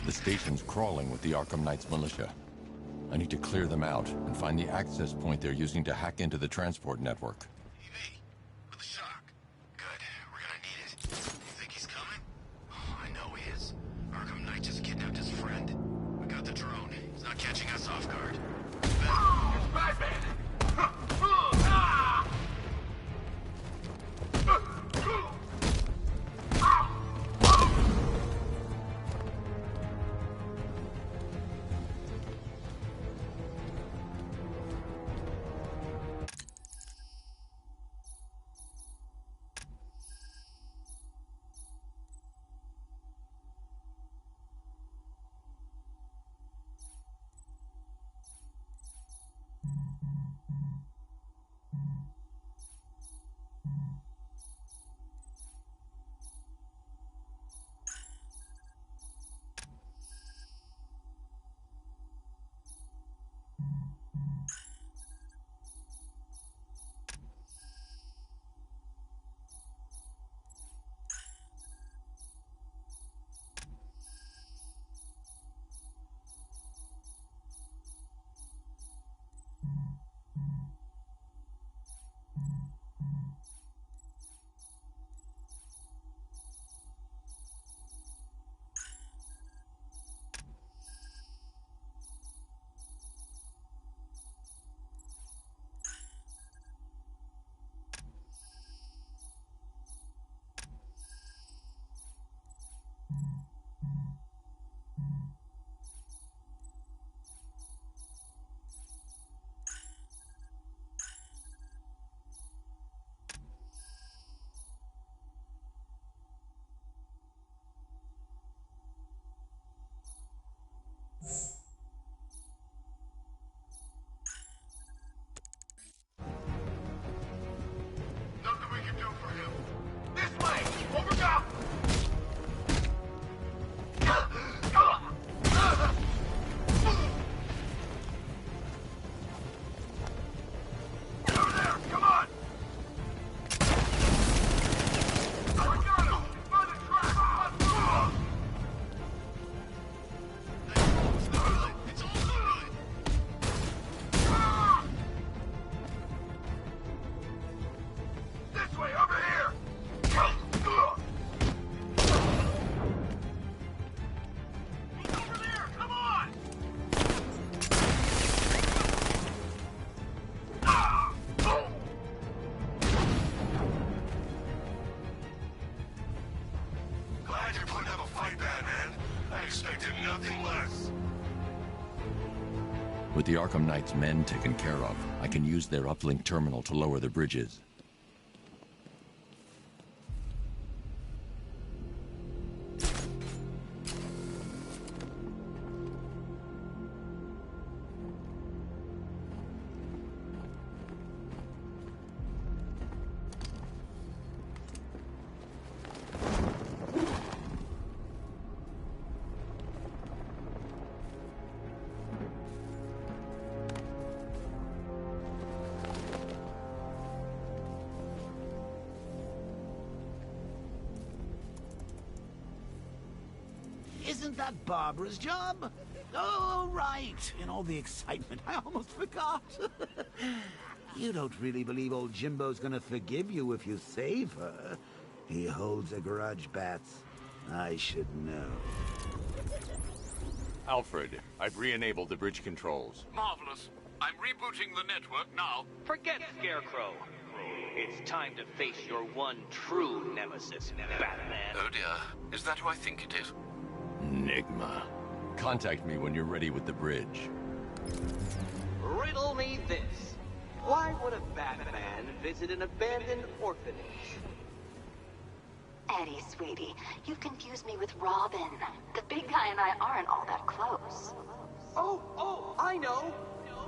The station's crawling with the Arkham Knight's militia. I need to clear them out and find the access point they're using to hack into the transport network. TV, with a shock. Good, we're gonna need it. You think he's coming? Oh, I know he is. Arkham Knight just kidnapped his friend. We got the drone. He's not catching us off guard. It's Batman! Nothing we can do for him. This way! Over go! Over there! Come on! I got him! Find the track! Let's move! It's all good! This way, over here! He's over there! Come on! Glad you're putting up a fight, Batman. I expected nothing less. With the Arkham Knight's men taken care of, I can use their uplink terminal to lower the bridges. Isn't that Barbara's job? Oh, right. In all the excitement, I almost forgot. You don't really believe old Jimbo's gonna forgive you if you save her. He holds a grudge, Bats. I should know. Alfred, I've re-enabled the bridge controls. Marvelous. I'm rebooting the network now. Forget Scarecrow. It's time to face your one true nemesis, Batman. Oh dear. Is that who I think it is? Enigma. Contact me when you're ready with the bridge. Riddle me this. Why would a Batman visit an abandoned orphanage? Eddie, sweetie, you confused me with Robin. The big guy and I aren't all that close. Oh, I know.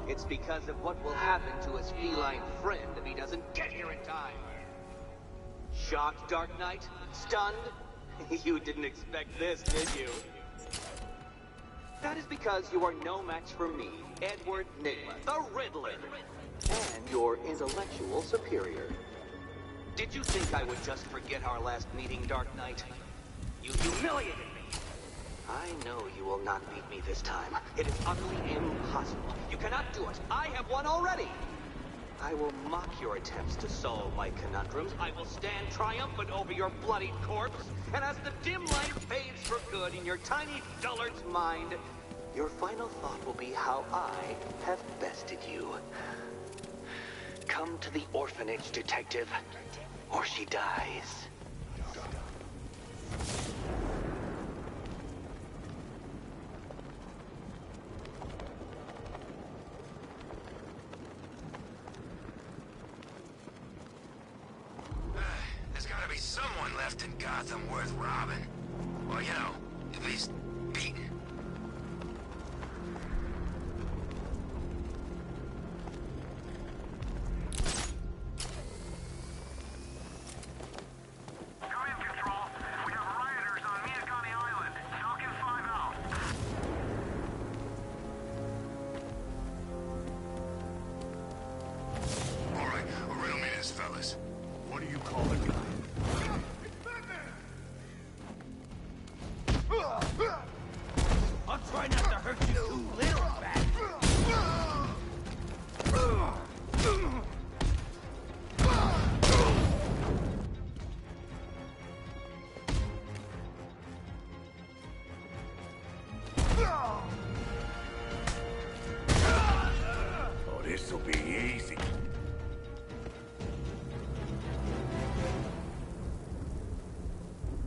It's because of what will happen to his feline friend if he doesn't get here in time. Shocked, Dark Knight? Stunned? You didn't expect this, did you? That is because you are no match for me, Edward Nigma, the Riddler, and your intellectual superior. Did you think I would just forget our last meeting, Dark Knight? You humiliated me. I know you will not beat me this time. It is utterly impossible. You cannot do it. I have won already. I will mock your attempts to solve my conundrums. I will stand triumphant over your bloodied corpse. And as the dim light fades for good in your tiny dullard's mind, your final thought will be how I have bested you. Come to the orphanage, detective, or she dies. There's gotta be someone left in Gotham worth robbing. Well, you know, at least beaten. Come in, Control. We have rioters on Miyakami Island. Talkin 5 out. All right, we're real minutes, fellas. What do you call it, guy? I'll try not to hurt you too little, Bat. Oh, this'll be easy.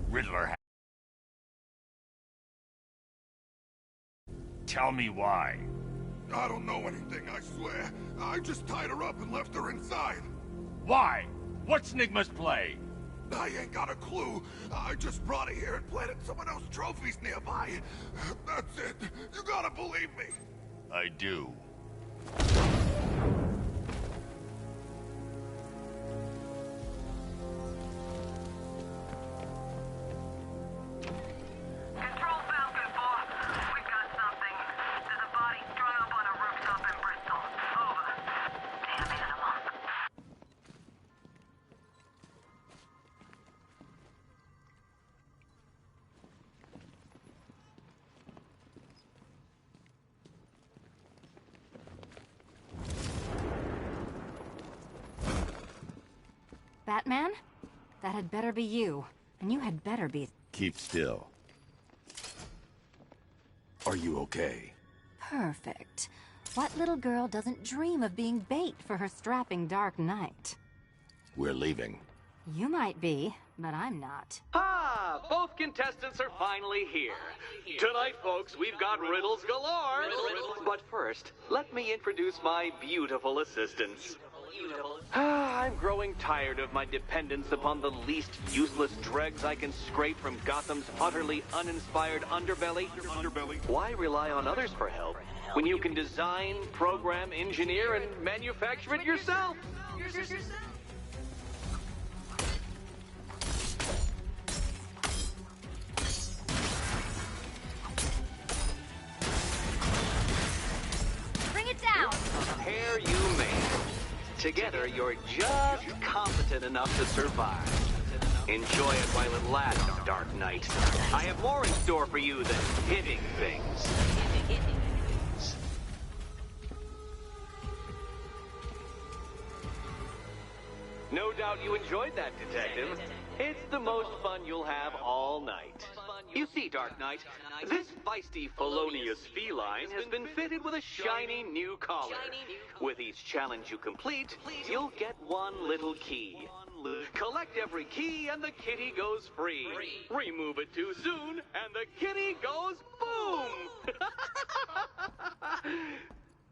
Riddler. Tell me why. I don't know anything, I swear. I just tied her up and left her inside. Why? What's Nigma's play? I ain't got a clue. I just brought her here and planted some of those trophies nearby. That's it. You gotta believe me. I do. Control Falcon 4. We've got something. There's a body strung up on a rooftop in Bristol. Over. Damn animal. Batman? That had better be you. And you had better be... Keep still. Are you okay? perfect. What little girl doesn't dream of being bait for her strapping Dark Knight? We're leaving. You might be, but I'm not. Ah, both contestants are finally here. Tonight, folks, we've got riddles galore. But first, let me introduce my beautiful assistants. I'm growing tired of my dependence upon the least useless dregs I can scrape from Gotham's utterly uninspired underbelly. Why rely on others for help when you can design, program, engineer, and manufacture it yourself? Bring it down! Pair you made. Together, you're just competent enough to survive. Enjoy it while it lasts, Dark Knight. I have more in store for you than hitting things. No doubt you enjoyed that, Detective. It's the most fun you'll have all night. You see, Dark Knight, this feisty, felonious feline has been fitted with a shiny new collar. With each challenge you complete, you'll get one little key. Collect every key and the kitty goes free. Remove it too soon and the kitty goes boom!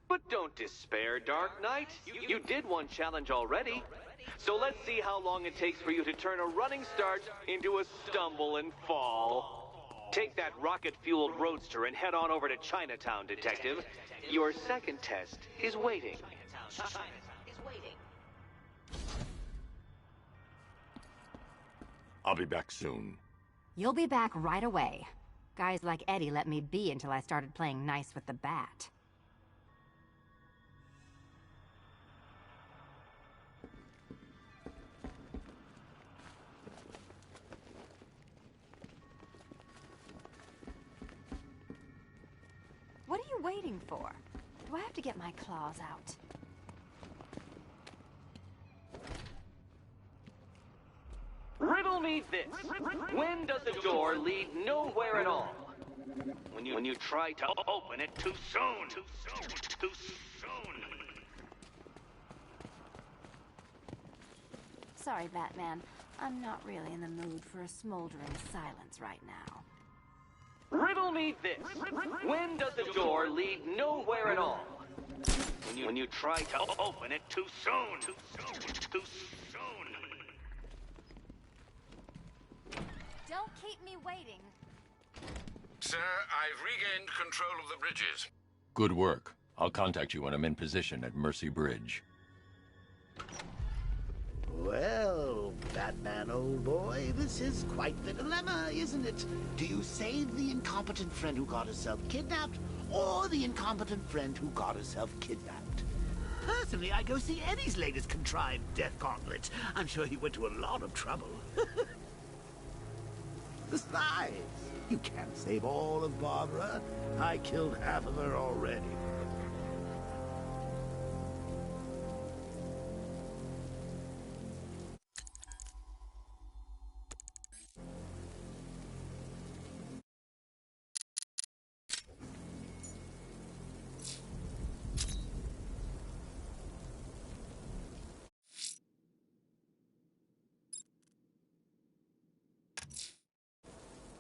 But don't despair, Dark Knight. You did one challenge already. So let's see how long it takes for you to turn a running start into a stumble and fall. Take that rocket-fueled roadster and head on over to Chinatown, Detective. Your second test is waiting. I'll be back soon. You'll be back right away. Guys like Eddie let me be until I started playing nice with the bat. you waiting for? Do I have to get my claws out? Riddle me this. When does the door lead nowhere at all? When you try to open it too soon. Too soon. Sorry, Batman. I'm not really in the mood for a smoldering silence right now. Riddle me this. When does the door lead nowhere at all? When you try to open it too soon. Too soon. Don't keep me waiting. Sir, I've regained control of the bridges. Good work. I'll contact you when I'm in position at Mercy Bridge. Well, Batman, old boy, this is quite the dilemma, isn't it? Do you save the incompetent friend who got herself kidnapped, or the incompetent friend who got herself kidnapped? Personally, I go see Eddie's latest contrived death gauntlet. I'm sure he went to a lot of trouble. Besides, you can't save all of Barbara. I killed half of her already.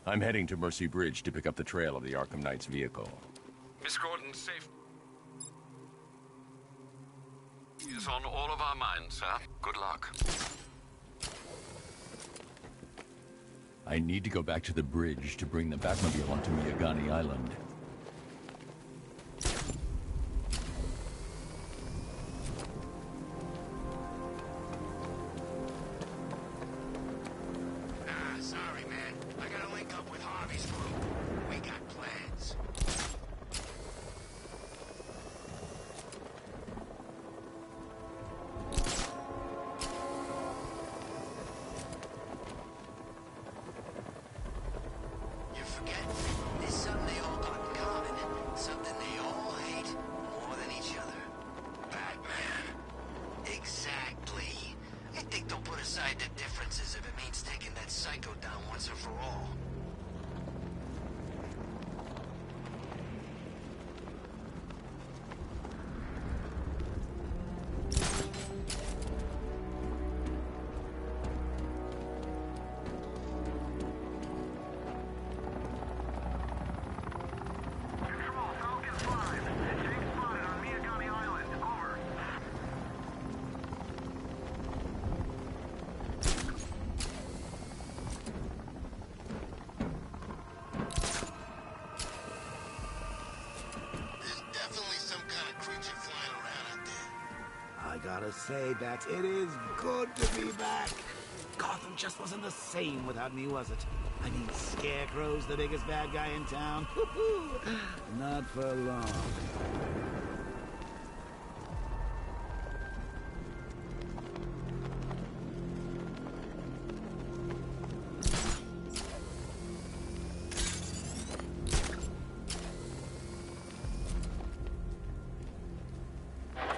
I'm heading to Mercy Bridge to pick up the trail of the Arkham Knight's vehicle. Miss Gordon's safe is on all of our minds, sir. Good luck. I need to go back to the bridge to bring the Batmobile onto Miyagani Island. Sorry, man. I gotta link up with Harvey's group. We got plans. You forget? There's something they all got in common. Something they all hate more than each other. Batman. Exactly. I think they'll put aside their differences if it means taking that psycho down once and for all. Control, Falcon 5. Jake spotted on Miyagani Island. Over. There's definitely some kind of creature flying around out there. I gotta say, Bat, it is good to be back. Gotham just wasn't the same without me, was it? I mean, Scarecrow's the biggest bad guy in town. Not for long.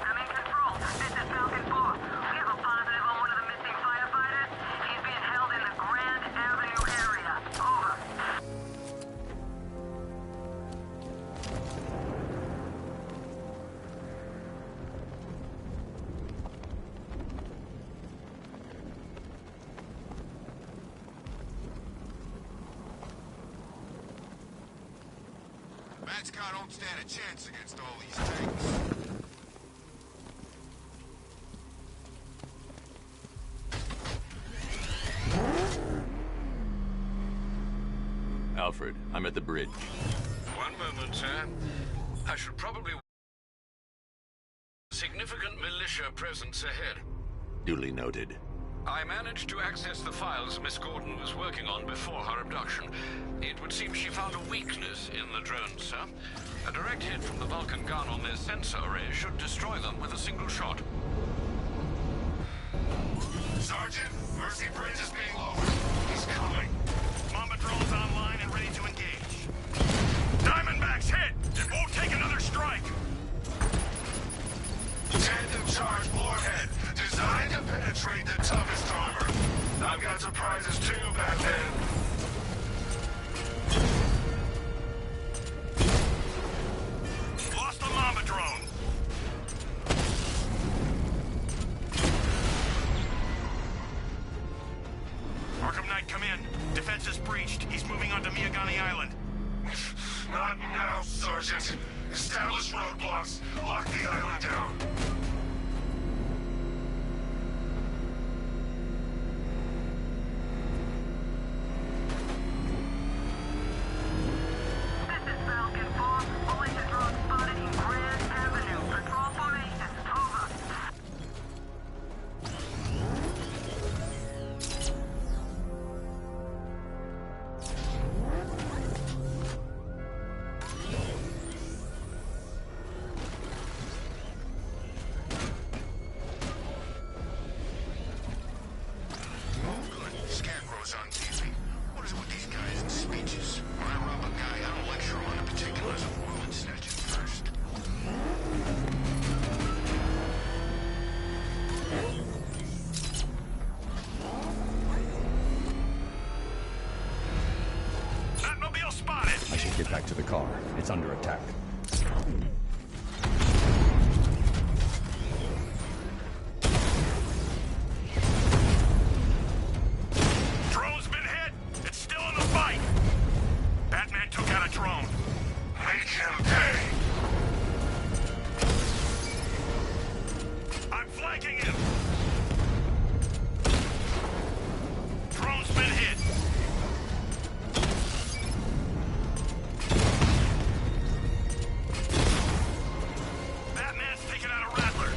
I'm in control. This is Falcon 4. We have a positive on one of the missing firefighters. He's being held in the Grand Avenue area. Over. Bat's car don't stand a chance against all these tanks. Alfred, I'm at the bridge. One moment, sir. I should probably... Significant militia presence ahead. Duly noted. I managed to access the files Miss Gordon was working on before her abduction. It would seem she found a weakness in the drones, sir. A direct hit from the Vulcan gun on their sensor array should destroy them with a single shot. Sergeant, Mercy Bridge is being lowered. He's coming. Mamba drone's online and ready to engage. Diamondback's hit! It won't take another heading onto Miyagani Island. Not now, Sergeant. Establish roadblocks. Lock the island down. This is Falcon 4. Militia drone spotted in Grand Avenue. Patrol formation. Over. Scarecrow's on TV. What is it with these guys and speeches? When I rob a guy, I don't lecture him on the particulars of wallet snatching first. Batmobile spotted! I should get back to the car. It's under attack. Drone's been hit! It's still in the fight! Batman took out a drone. Make him pay. I'm flanking him! Drone's been hit! Batman's taken out a Rattler!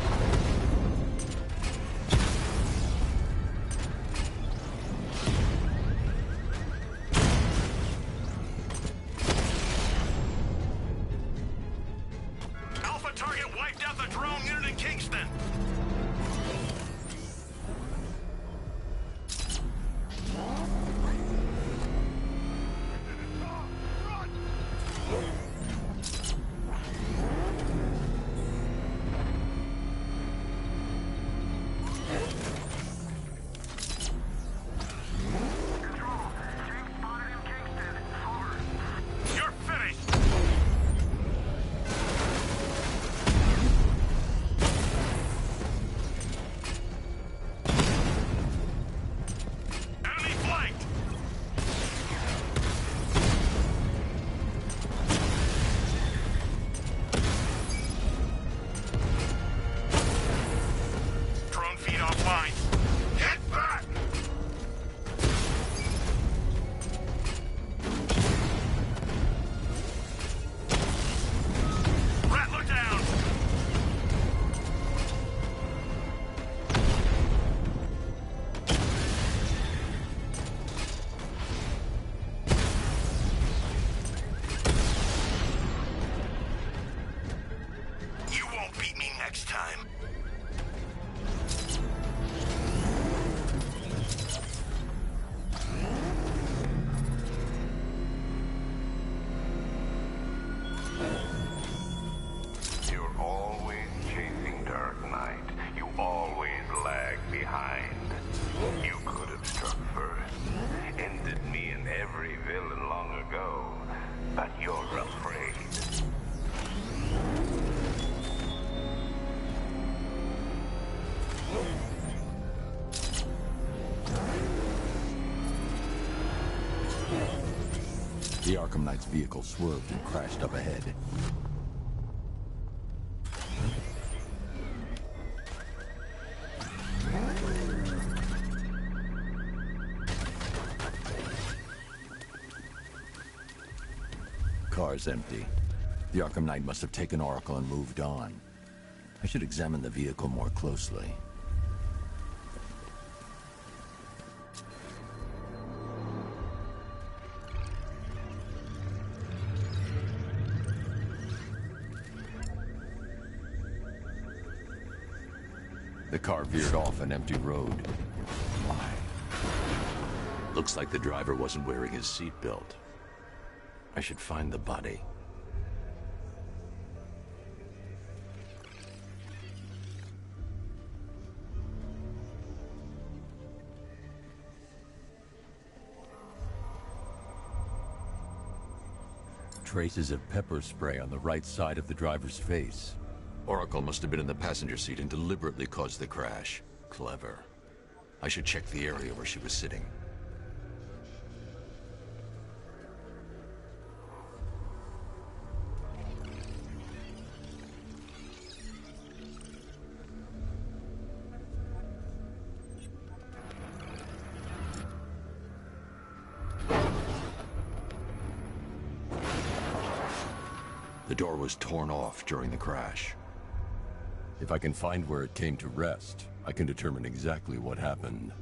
Alpha target wiped out the drone unit in Kingston! Control. Street spotted in Kingston. Over. You're finished! Enemy flanked! Drone feed offline. Get back! Rattler down! You won't beat me next time. You're always chasing Dark Knight. You always lag behind. You could have struck first. Ended me and every villain long ago. But you're afraid. The Arkham Knight's vehicle swerved and crashed up ahead. Car's empty. The Arkham Knight must have taken Oracle and moved on. I should examine the vehicle more closely. The car veered off an empty road. Why? Looks like the driver wasn't wearing his seatbelt. I should find the body. Traces of pepper spray on the right side of the driver's face. Oracle must have been in the passenger seat and deliberately caused the crash. Clever. I should check the area where she was sitting. The door was torn off during the crash. If I can find where it came to rest, I can determine exactly what happened.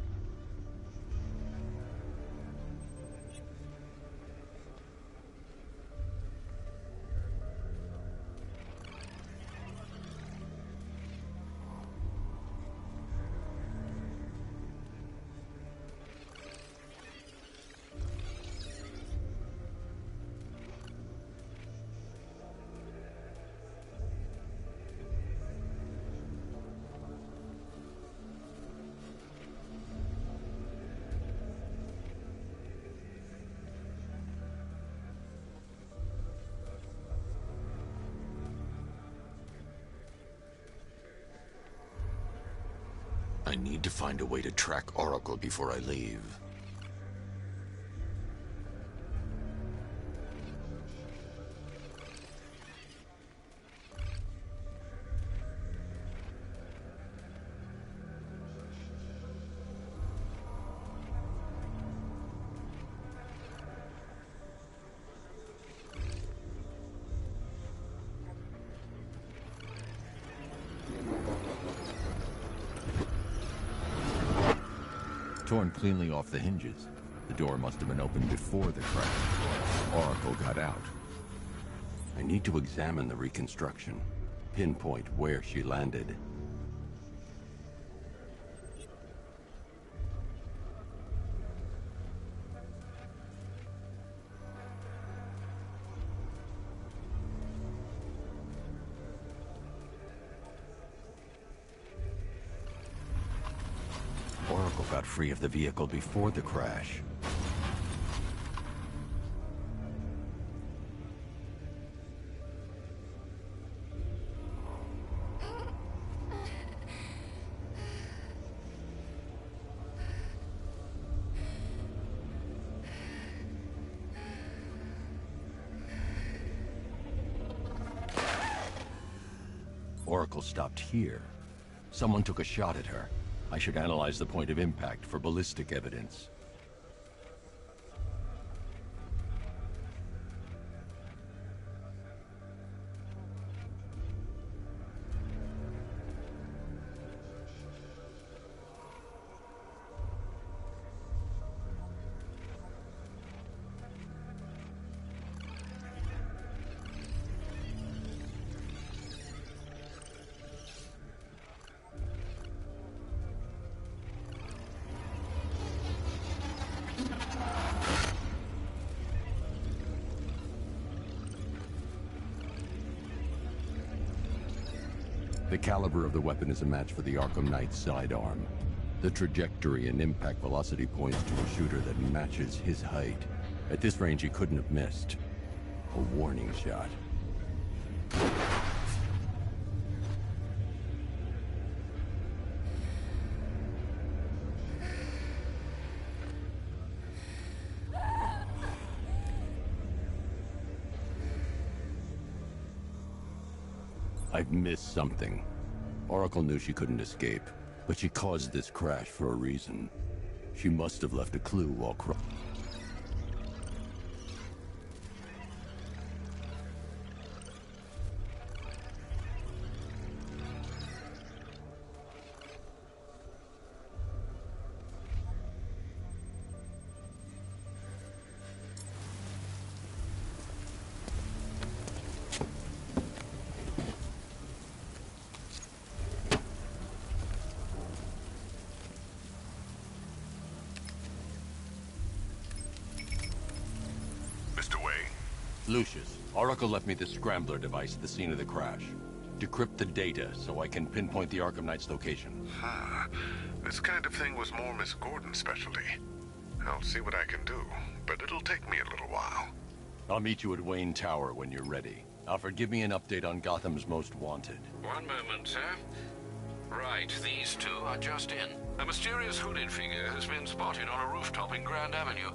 I need to find a way to track Oracle before I leave. Torn cleanly off the hinges. The door must have been opened before the crash. Oracle got out. I need to examine the reconstruction, pinpoint where she landed. Oracle got free of the vehicle before the crash. Oracle stopped here. Someone took a shot at her. I should analyze the point of impact for ballistic evidence. The caliber of the weapon is a match for the Arkham Knight's sidearm. The trajectory and impact velocity points to a shooter that matches his height. At this range, he couldn't have missed. A warning shot. I've missed something. Oracle knew she couldn't escape, but she caused this crash for a reason. She must have left a clue while Lucius, Oracle left me the scrambler device at the scene of the crash. Decrypt the data so I can pinpoint the Arkham Knight's location. This kind of thing was more Miss Gordon's specialty. I'll see what I can do, but it'll take me a little while. I'll meet you at Wayne Tower when you're ready. Alfred, give me an update on Gotham's Most Wanted. One moment, sir. Right, these two are just in. A mysterious hooded figure has been spotted on a rooftop in Grand Avenue.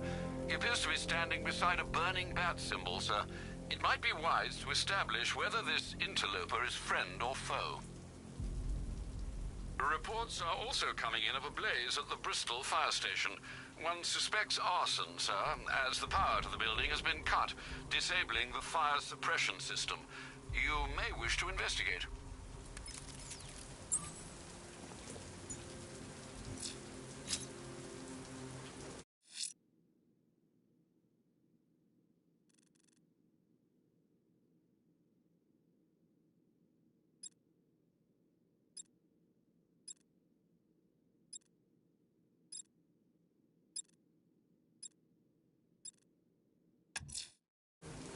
He appears to be standing beside a burning bat symbol, sir. It might be wise to establish whether this interloper is friend or foe. Reports are also coming in of a blaze at the Bristol fire station. One suspects arson, sir, as the power to the building has been cut, disabling the fire suppression system. You may wish to investigate.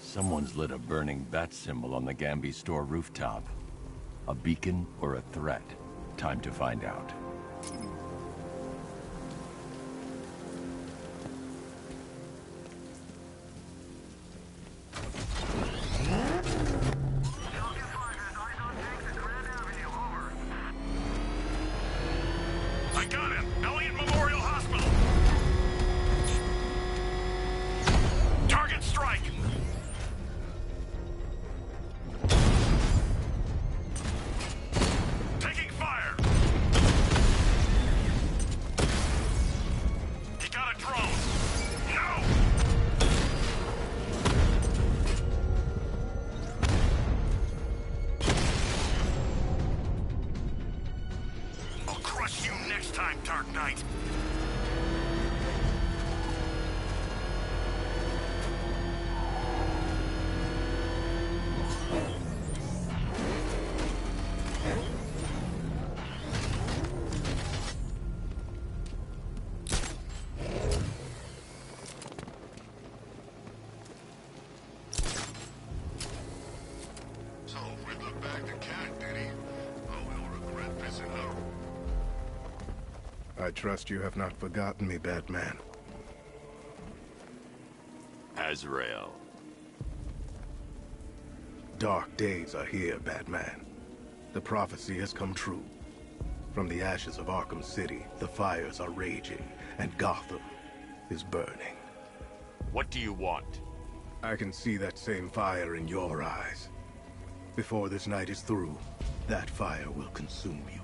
Someone's lit a burning bat symbol on the Gambi store rooftop. A beacon or a threat? Time to find out. I got him! Elliott Memorial Hospital! Target strike! Taking fire! He got a drone! No! I'll crush you next time, Dark Knight! So, Riddler bagged the cat, did he? Oh, we'll regret pissing her. I trust you have not forgotten me, Batman. Azrael. Dark days are here, Batman. The prophecy has come true. From the ashes of Arkham City, the fires are raging, and Gotham is burning. What do you want? I can see that same fire in your eyes. Before this night is through, that fire will consume you.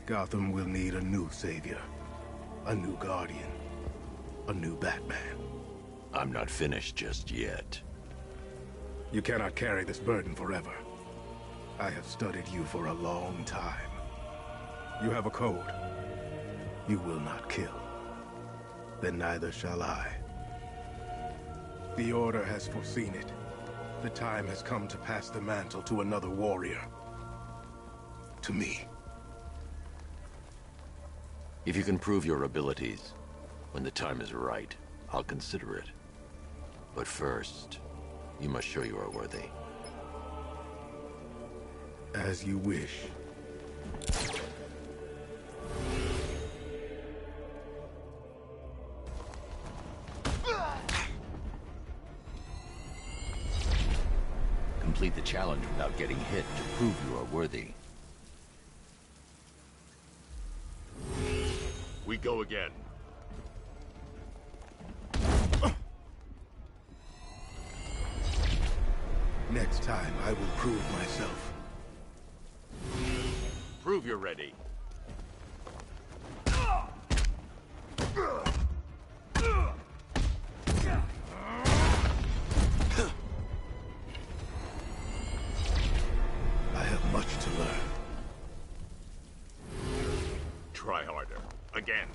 Gotham will need a new savior, a new guardian, a new Batman. I'm not finished just yet. You cannot carry this burden forever. I have studied you for a long time. You have a code. You will not kill. Then neither shall I. The Order has foreseen it. The time has come to pass the mantle to another warrior. To me. If you can prove your abilities, when the time is right, I'll consider it. But first, you must show you are worthy. As you wish. Complete the challenge without getting hit to prove you are worthy. We go again. Next time, I will prove myself. Prove you're ready. I have much to learn. Try harder. Again.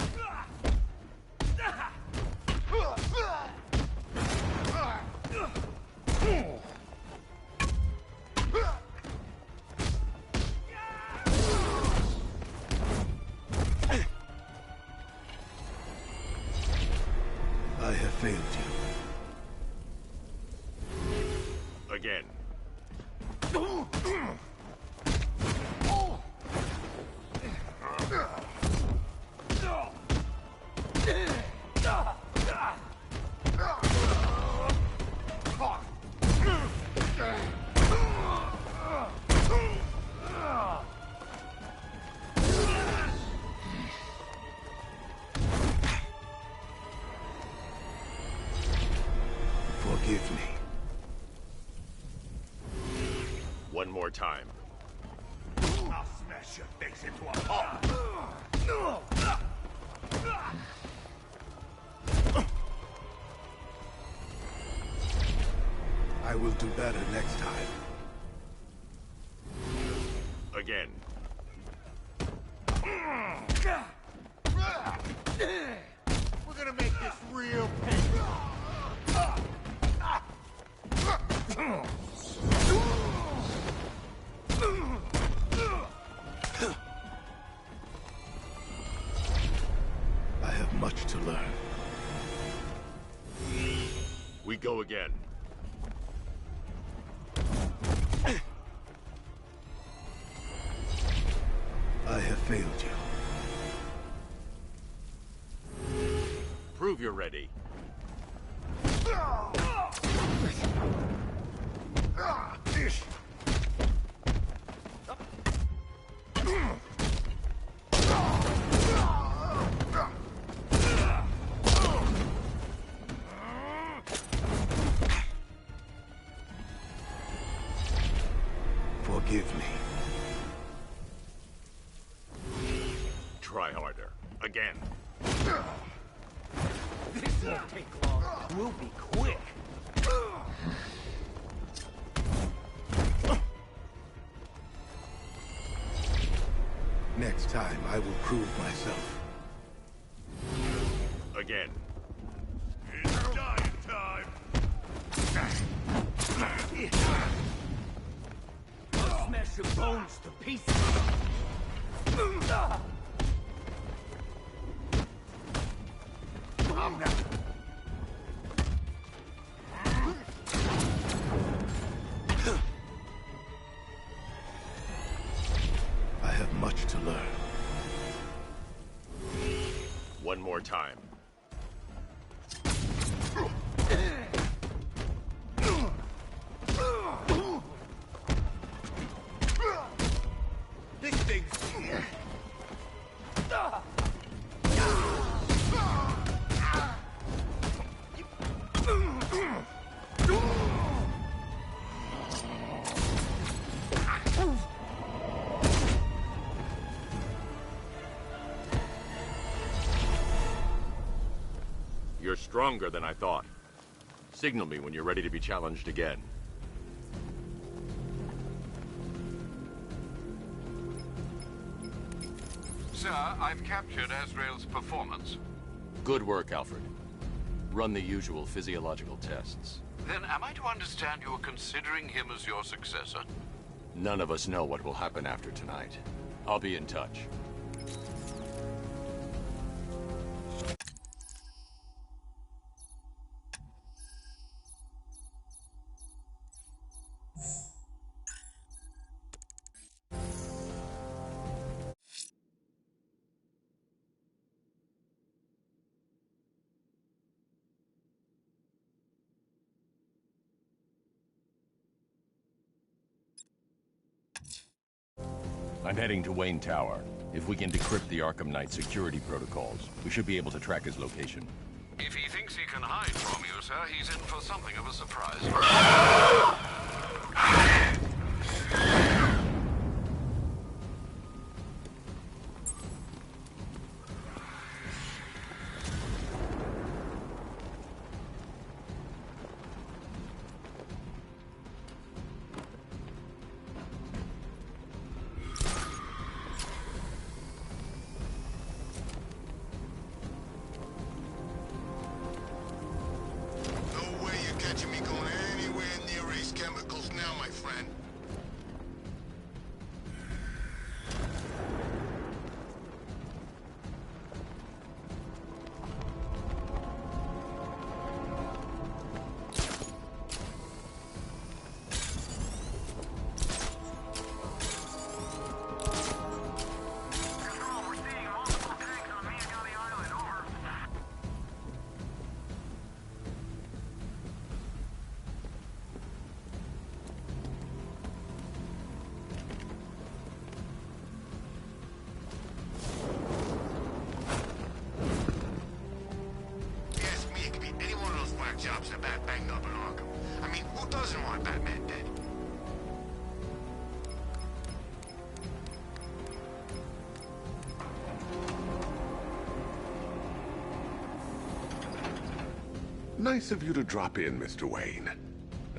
I have failed you. Again. Forgive me. One more time. I'll smash your face into a pulp. I will do better next time. Again. We're gonna make this real painful. I have much to learn. We go again. I have failed you. Prove you're ready. Forgive me. Try harder. Again. This won't take long. We'll be quick. Next time, I will prove myself. Again. It's dying time. I'll smash your bones to pieces. Calm down. I have much to learn. One more time. This thing's... You're stronger than I thought. Signal me when you're ready to be challenged again. Sir, I've captured Azrael's performance. Good work, Alfred. Run the usual physiological tests. Then am I to understand you're considering him as your successor? None of us know what will happen after tonight. I'll be in touch. I'm heading to Wayne Tower. If we can decrypt the Arkham Knight security protocols, we should be able to track his location. If he thinks he can hide from you, sir, he's in for something of a surprise. No way you're catching me going anywhere near Ace Chemicals now, my friend. Control, we're seeing multiple tanks on Miagani Island. Over. If you ask me, it could be any one of those whack jobs that Bat banged up in Arkham. I mean, who doesn't want Batman dead? Nice of you to drop in, Mr. Wayne.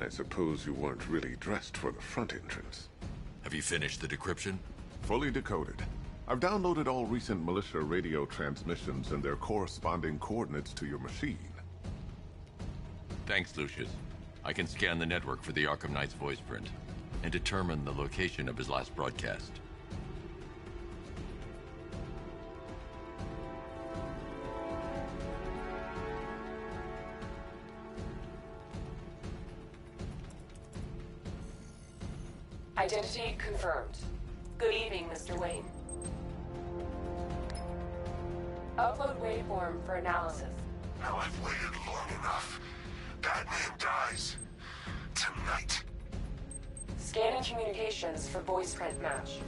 I suppose you weren't really dressed for the front entrance. Have you finished the decryption? Fully decoded. I've downloaded all recent militia radio transmissions and their corresponding coordinates to your machine. Thanks, Lucius. I can scan the network for the Arkham Knight's voice print and determine the location of his last broadcast. Identity confirmed. Good evening, Mr. Wayne. Upload waveform for analysis. Now I've waited long enough. Batman dies. Tonight. Scanning communications for voice print match.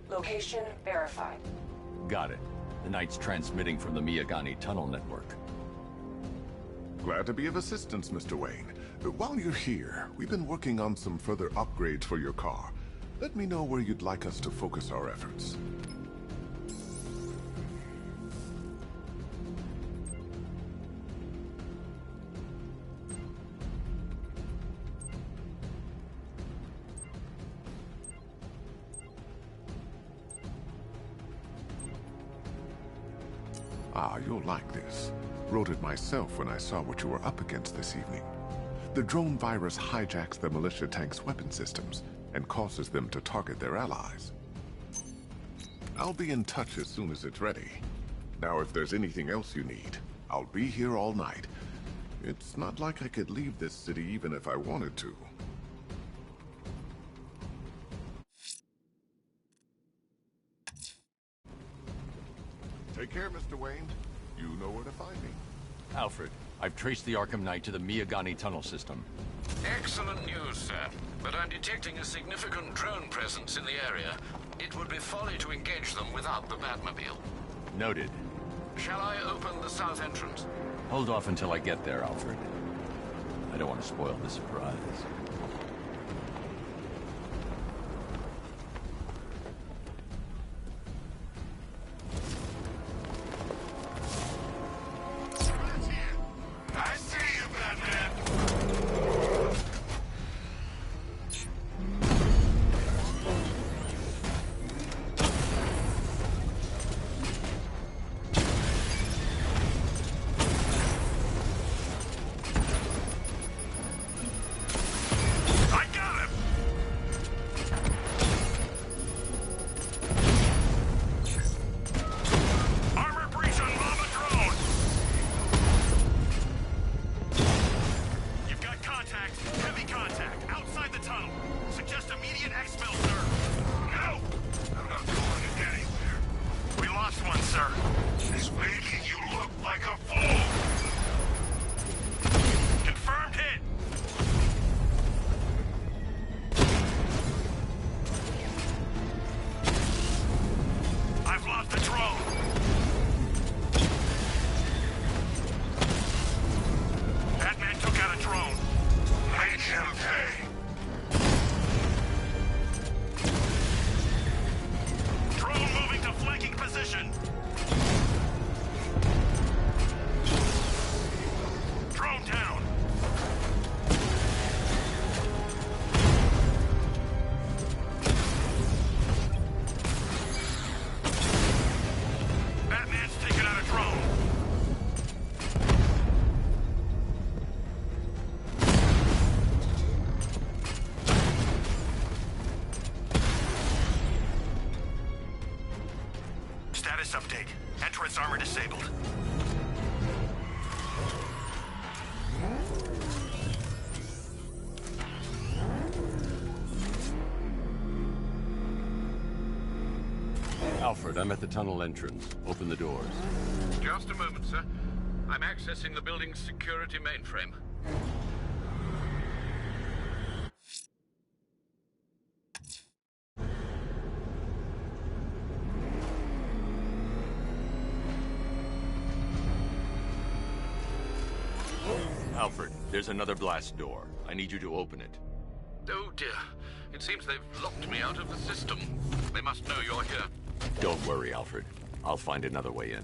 Location verified. Got it. The Knight's transmitting from the Miyagani tunnel network. Glad to be of assistance, Mr. Wayne. While you're here, we've been working on some further upgrades for your car. Let me know where you'd like us to focus our efforts. Ah, you'll like this. Wrote it myself when I saw what you were up against this evening. The drone virus hijacks the militia tank's weapon systems and causes them to target their allies. I'll be in touch as soon as it's ready. Now, if there's anything else you need, I'll be here all night. It's not like I could leave this city even if I wanted to. Take care, Mr. Wayne. You know where to find me. Alfred, I've traced the Arkham Knight to the Miyagani tunnel system. Excellent news, sir. But I'm detecting a significant drone presence in the area. It would be folly to engage them without the Batmobile. Noted. Shall I open the south entrance? Hold off until I get there, Alfred. I don't want to spoil the surprise. I see you, Batman! I got him! Armor breach on Mama Drone! You've got contact, heavy contact, outside the tunnel. Suggest immediate exfil, sir. No! I'm not going anywhere. We lost one, sir. He's making you look like a fool! Confirmed hit! I've lost the drone! Batman took out a drone. Make him pay. Drone moving to flanking position. Drone down. Batman's taken out a drone. Status update. Entrance armor disabled. Alfred, I'm at the tunnel entrance. Open the doors. Just a moment, sir. I'm accessing the building's security mainframe. Alfred, there's another blast door. I need you to open it. Oh dear. It seems they've locked me out of the system. They must know you're here. Don't worry, Alfred. I'll find another way in.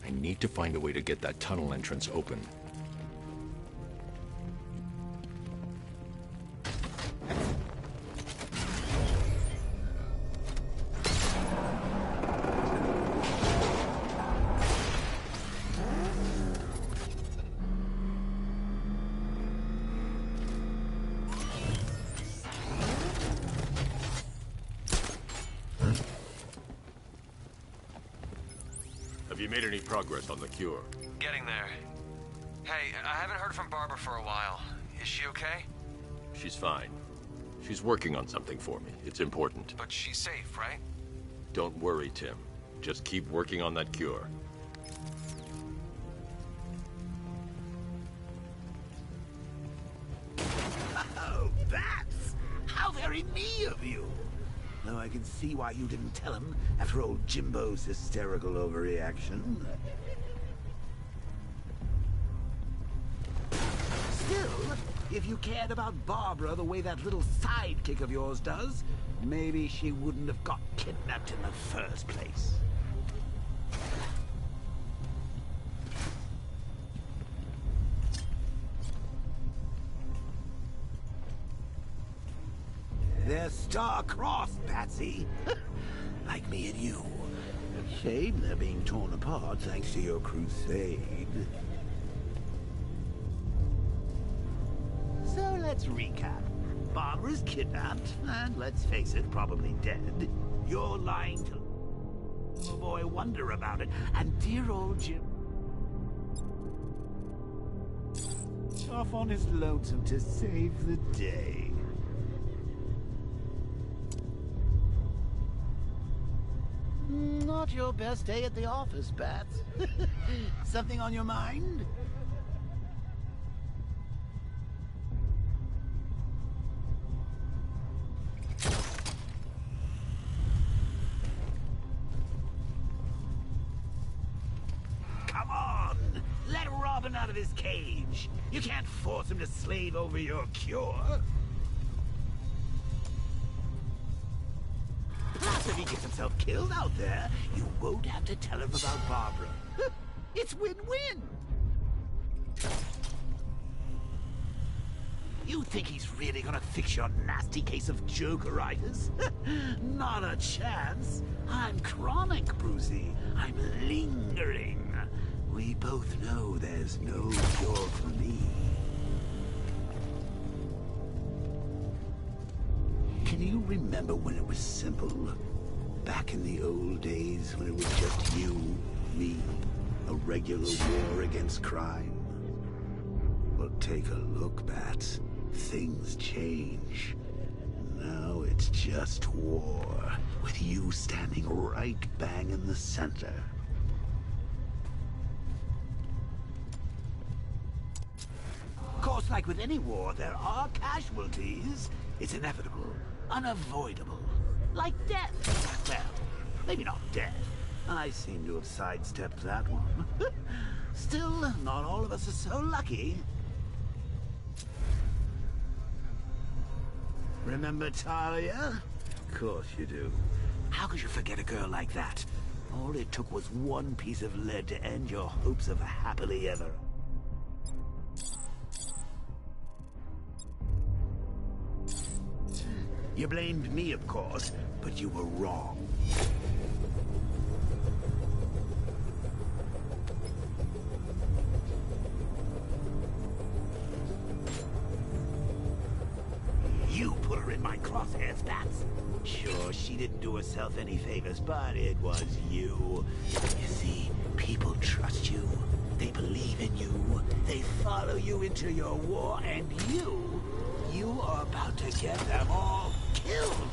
I need to find a way to get that tunnel entrance open. Have you made any progress on the cure? Getting there. Hey, I haven't heard from Barbara for a while. Is she okay? She's fine. She's working on something for me. It's important. But she's safe, right? Don't worry, Tim. Just keep working on that cure. Oh, Bats! How very me of you! Though I can see why you didn't tell him after old Jimbo's hysterical overreaction. Still, if you cared about Barbara the way that little sidekick of yours does, maybe she wouldn't have got kidnapped in the first place. They're star-crossed, Patsy. Like me and you. Shame they're being torn apart thanks to your crusade. So let's recap. Barbara's kidnapped, and let's face it, probably dead. You're lying to little boy Wonder about it, and dear old Jim off on his lonesome to save the day. Not your best day at the office, Bats. Something on your mind? Come on! Let Robin out of his cage! You can't force him to slave over your cure! Plus, if he gets himself killed out there, you won't have to tell him about Barbara. It's win-win! You think he's really gonna fix your nasty case of jokeritis? Not a chance. I'm chronic, Brucey. I'm lingering. We both know there's no cure for me. Can you remember when it was simple? Back in the old days when it was just you, me, a regular war against crime? Well, take a look, Bats. Things change. Now it's just war, with you standing right bang in the center. Of course, like with any war, there are casualties. It's inevitable. Unavoidable. Like death. Well, maybe not death. I seem to have sidestepped that one. Still, not all of us are so lucky. Remember Talia? Of course you do. How could you forget a girl like that? All it took was one piece of lead to end your hopes of a happily ever. You blamed me, of course, but you were wrong. You put her in my crosshairs, Bats. Sure, she didn't do herself any favors, but it was you. You see, people trust you. They believe in you. They follow you into your war, and you are about to get them all killed.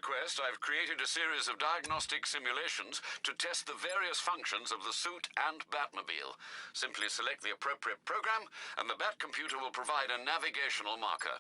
request, I've created a series of diagnostic simulations to test the various functions of the suit and Batmobile. Simply select the appropriate program, and the Bat computer will provide a navigational marker.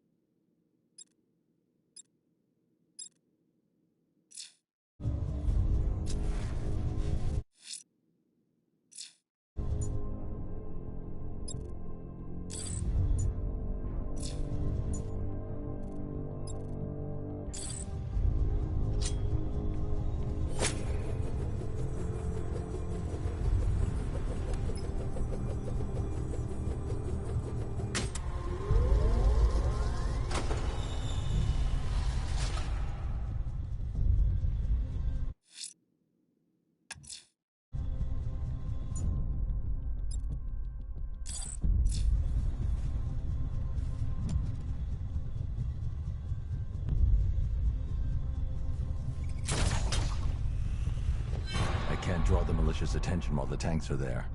Can't draw the militia's attention while the tanks are there.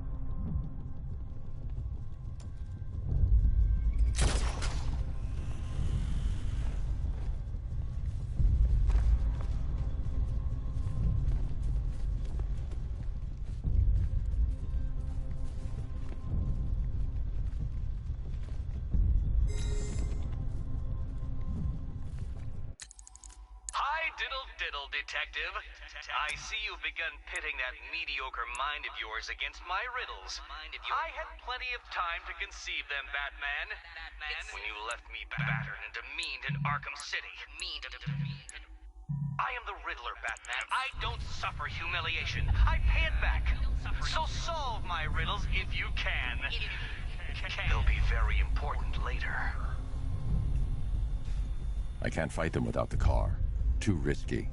Diddle, detective. I see you've begun pitting that mediocre mind of yours against my riddles. I had plenty of time to conceive them, Batman. When you left me battered and demeaned in Arkham City. I am the Riddler, Batman. I don't suffer humiliation. I pay it back. So solve my riddles if you can. They'll be very important later. I can't fight them without the car. Too risky.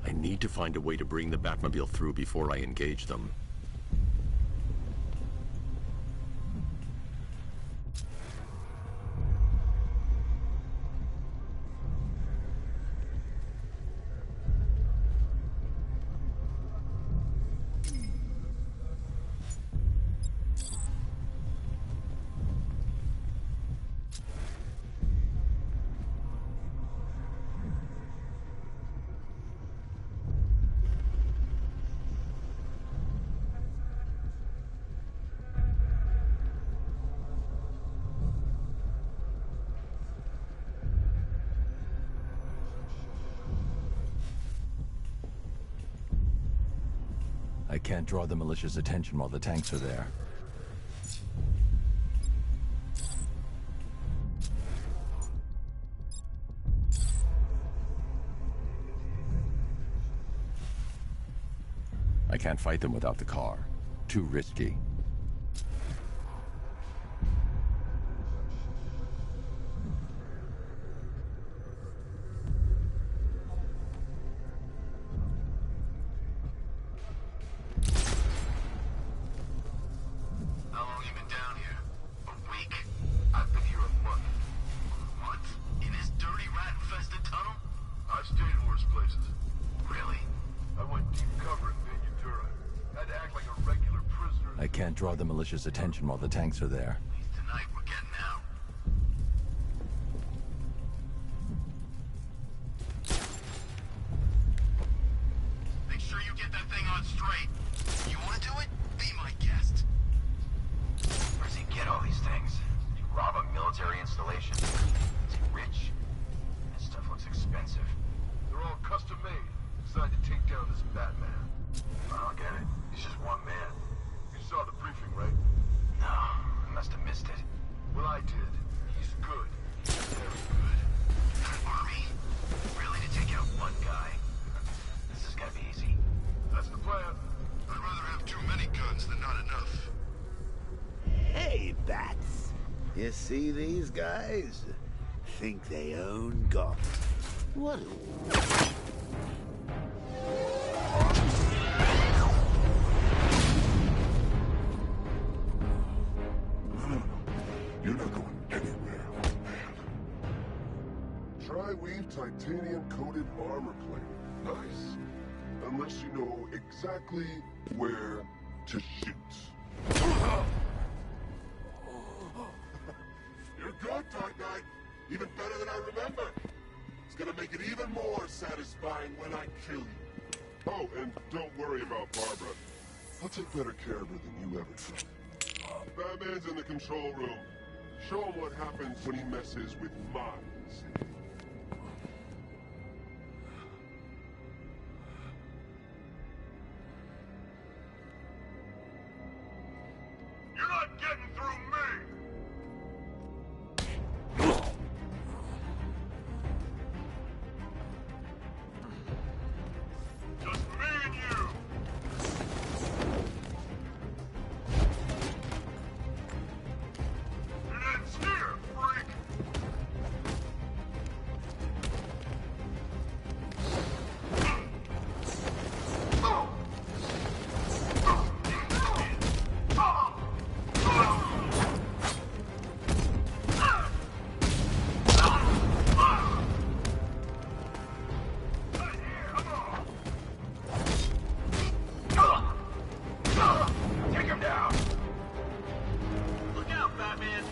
I need to find a way to bring the Batmobile through before I engage them. I can't draw the militia's attention while the tanks are there. I can't fight them without the car. Too risky. I can't draw the militia's attention while the tanks are there. Tonight we're getting out. Make sure you get that thing on straight. You want to do it? Be my guest. Where's he get all these things? Did you rob a military installation? Is he rich? This stuff looks expensive. They're all custom made, designed to take down this Batman. I don't get it. He's just one man. You saw the briefing, right? No, I must have missed it. Well, I did. He's good. Very good. An army? Really, to take out one guy? This is gonna be easy. That's the plan. I'd rather have too many See these guys? Think they own God. What? No. You're not going anywhere, man. Tri-weave titanium-coated armor plate. Nice. Unless you know exactly where to shoot. You're good, Dark Knight. Even better than I remember. It's gonna make it even more satisfying when I kill you. Oh, and don't worry about Barbara. I'll take better care of her than you ever did. Batman's in the control room. Show him what happens when he messes with minds. You're not getting through me! Just me and you! It ends here, freak! Take him down! Look out, Batman!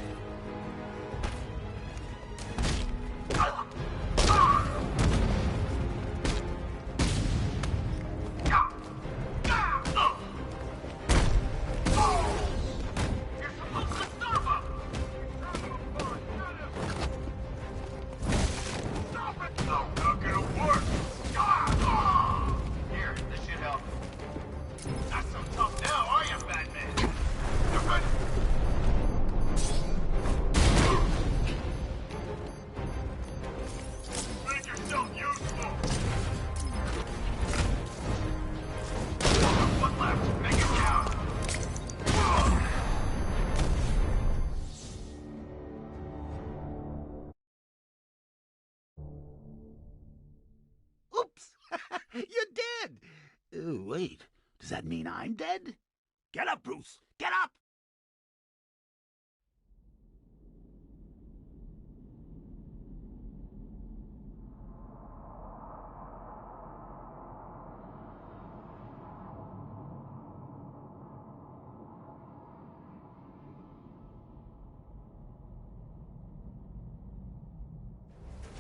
You're supposed to stop him! Stop it! No, not gonna work! Here, this should help. Not so tough now, are you, Batman? You're ready. Make yourself useful. One left. Make it count. Oops! You're dead! Wait, does that mean I'm dead? Get up, Bruce! Get up!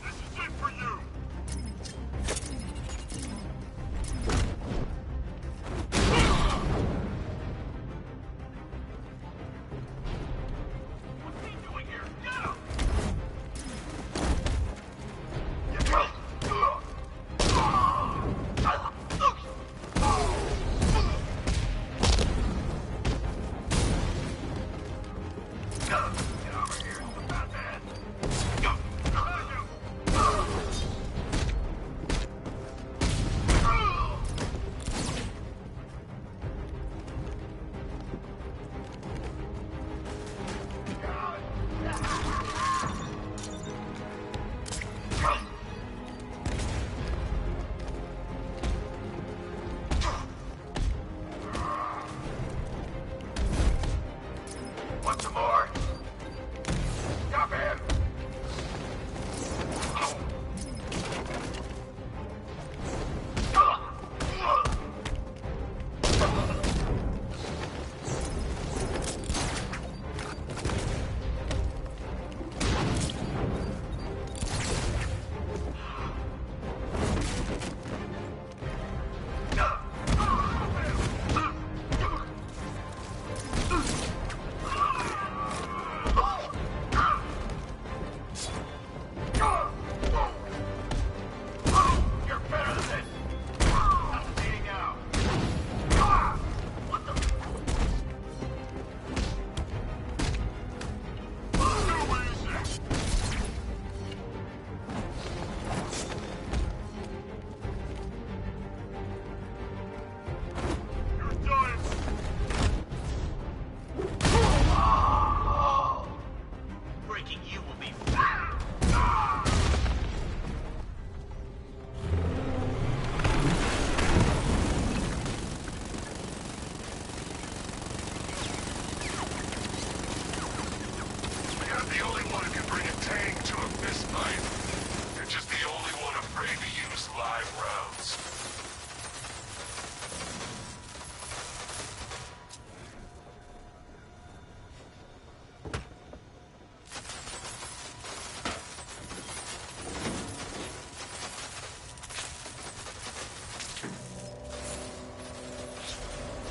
This is it for you.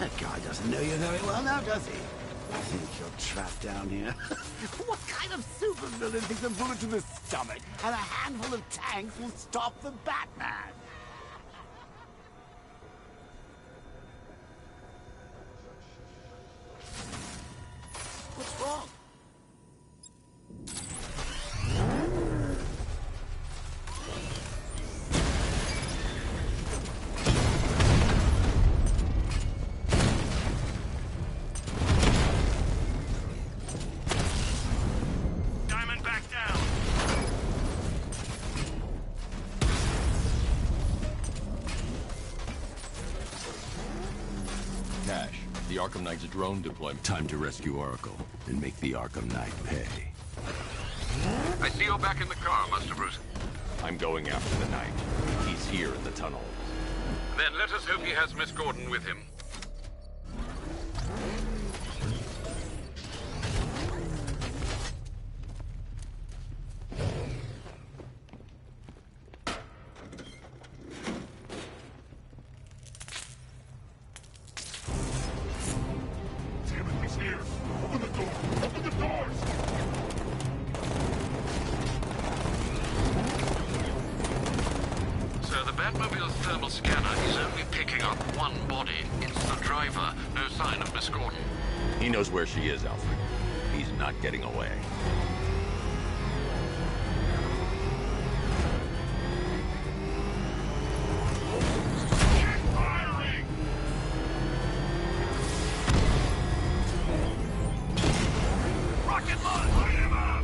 That guy doesn't know you very well now, does he? I think you're trapped down here. What kind of supervillain thinks a bullet to the stomach and a handful of tanks will stop the Batman? What's wrong? The Arkham Knight's drone deployment. Time to rescue Oracle and make the Arkham Knight pay. I see you're back in the car, Master Bruce. I'm going after the Knight. He's here in the tunnel. Then let us hope he has Miss Gordon with him. Batmobile's thermal scanner is only picking up one body. It's the driver. No sign of Miss Gordon. He knows where she is, Alfred. He's not getting away. Rocket launch! Light him up!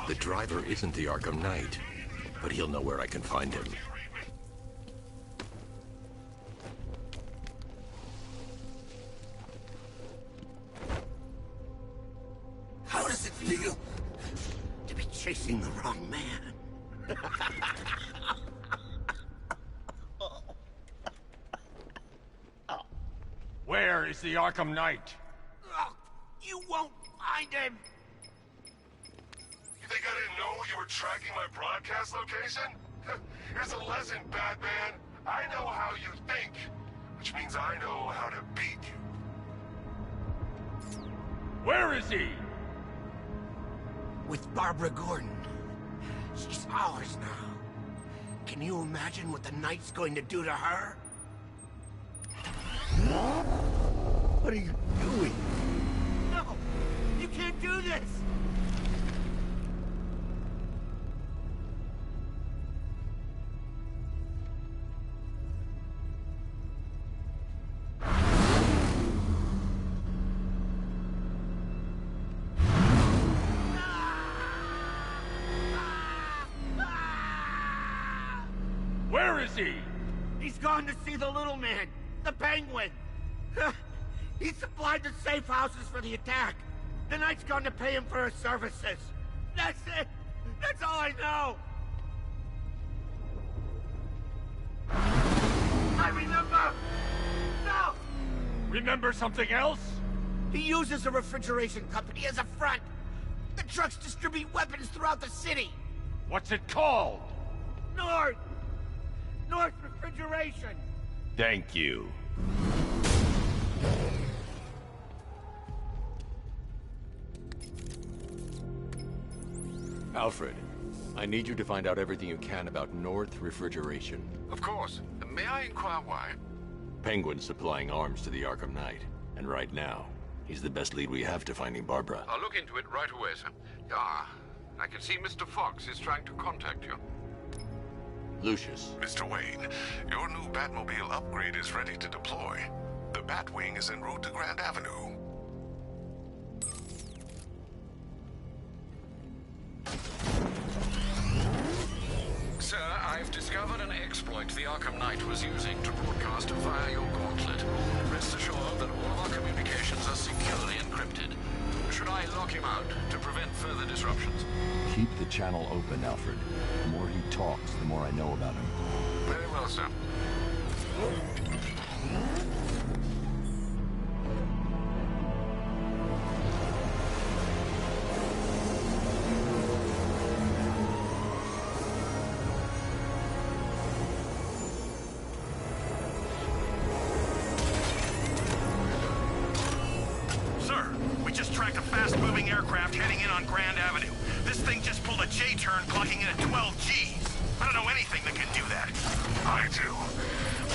The driver isn't the Arkham Knight, but he'll know where I can find him. How does it feel to be chasing the wrong man? Where is the Arkham Knight? Oh, you won't find him! You think I didn't know you were tracking my broadcast location? Here's a lesson, Batman. I know how you think, which means I know how to beat you. Where is he? With Barbara Gordon. She's ours now. Can you imagine what the Knight's going to do to her? What are you doing? No! You can't do this! Where is he? He's gone to see the little man, the Penguin. He supplied the safe houses for the attack. The Knight's gone to pay him for his services. That's it. That's all I know. I remember. No. Remember something else? He uses a refrigeration company as a front. The trucks distribute weapons throughout the city. What's it called? North Refrigeration. Thank you. Alfred, I need you to find out everything you can about North Refrigeration. Of course. May I inquire why? Penguin's supplying arms to the Arkham Knight, and right now, he's the best lead we have to finding Barbara. I'll look into it right away, sir. I can see Mr. Fox is trying to contact you. Lucius. Mr. Wayne, your new Batmobile upgrade is ready to deploy. The Batwing is en route to Grand Avenue. Sir, I've discovered an exploit the Arkham Knight was using to broadcast via your gauntlet. Rest assured that all of our communications are securely encrypted. Should I lock him out to prevent further disruptions? Keep the channel open, Alfred. The more he talks, the more I know about him. Very well, sir. Sir, we just tracked a fast-moving aircraft heading in on Grand Avenue. This thing just pulled a J-turn, clocking in at 12 Gs. I don't know anything that can do that. I do.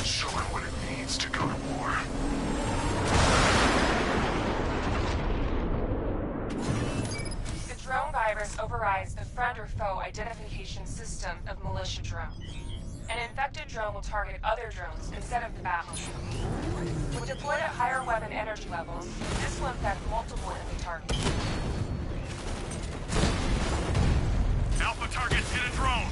Show him what it means to go to war. The drone virus overrides the friend or foe identification system of militia drones. An infected drone will target other drones instead of the Batmobile. When deployed at higher weapon energy levels, this will infect multiple enemy targets. Alpha targets hit a drone.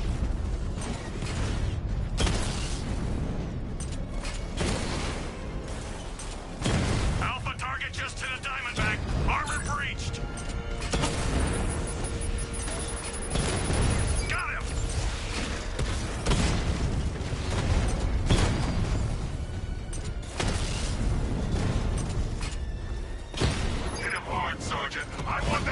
Alpha target just hit a Diamondback. Armor breached. Got him. Hit him hard, Sergeant. I want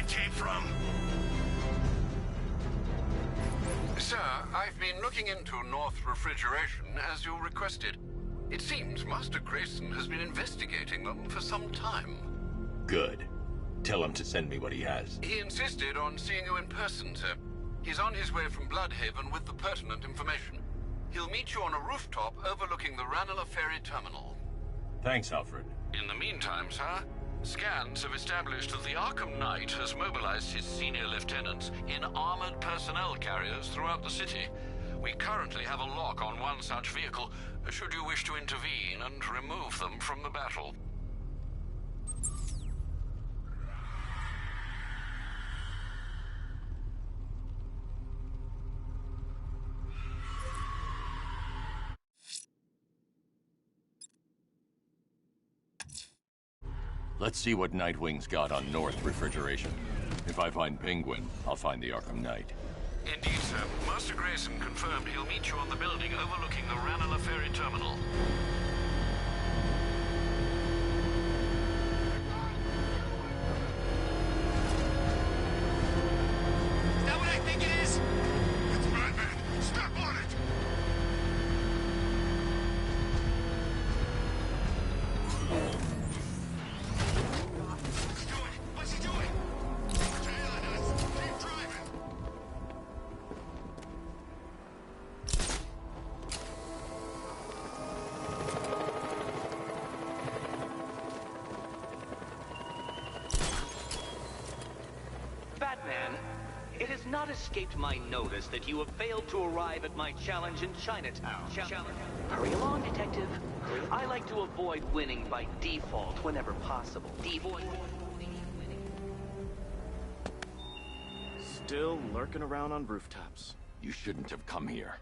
that came from? Sir, I've been looking into North Refrigeration as you requested. It seems Master Grayson has been investigating them for some time. Good. Tell him to send me what he has. He insisted on seeing you in person, sir. He's on his way from Bloodhaven with the pertinent information. He'll meet you on a rooftop overlooking the Ranelagh Ferry Terminal. Thanks, Alfred. In the meantime, sir, scans have established that the Arkham Knight has mobilized his senior lieutenants in armored personnel carriers throughout the city. We currently have a lock on one such vehicle, should you wish to intervene and remove them from the battle. Let's see what Nightwing's got on North Refrigeration. If I find Penguin, I'll find the Arkham Knight. Indeed, sir. Master Grayson confirmed he'll meet you on the building overlooking the Ranelagh Ferry Terminal. Is that what I think it is? It's Batman! Step on it! What's he doing? Tailing us! Keep driving! Batman, it has not escaped my notice that you have failed to arrive at my challenge in Chinatown. Hurry along, Detective. I like to avoid winning by default whenever possible. Still lurking around on rooftops. You shouldn't have come here.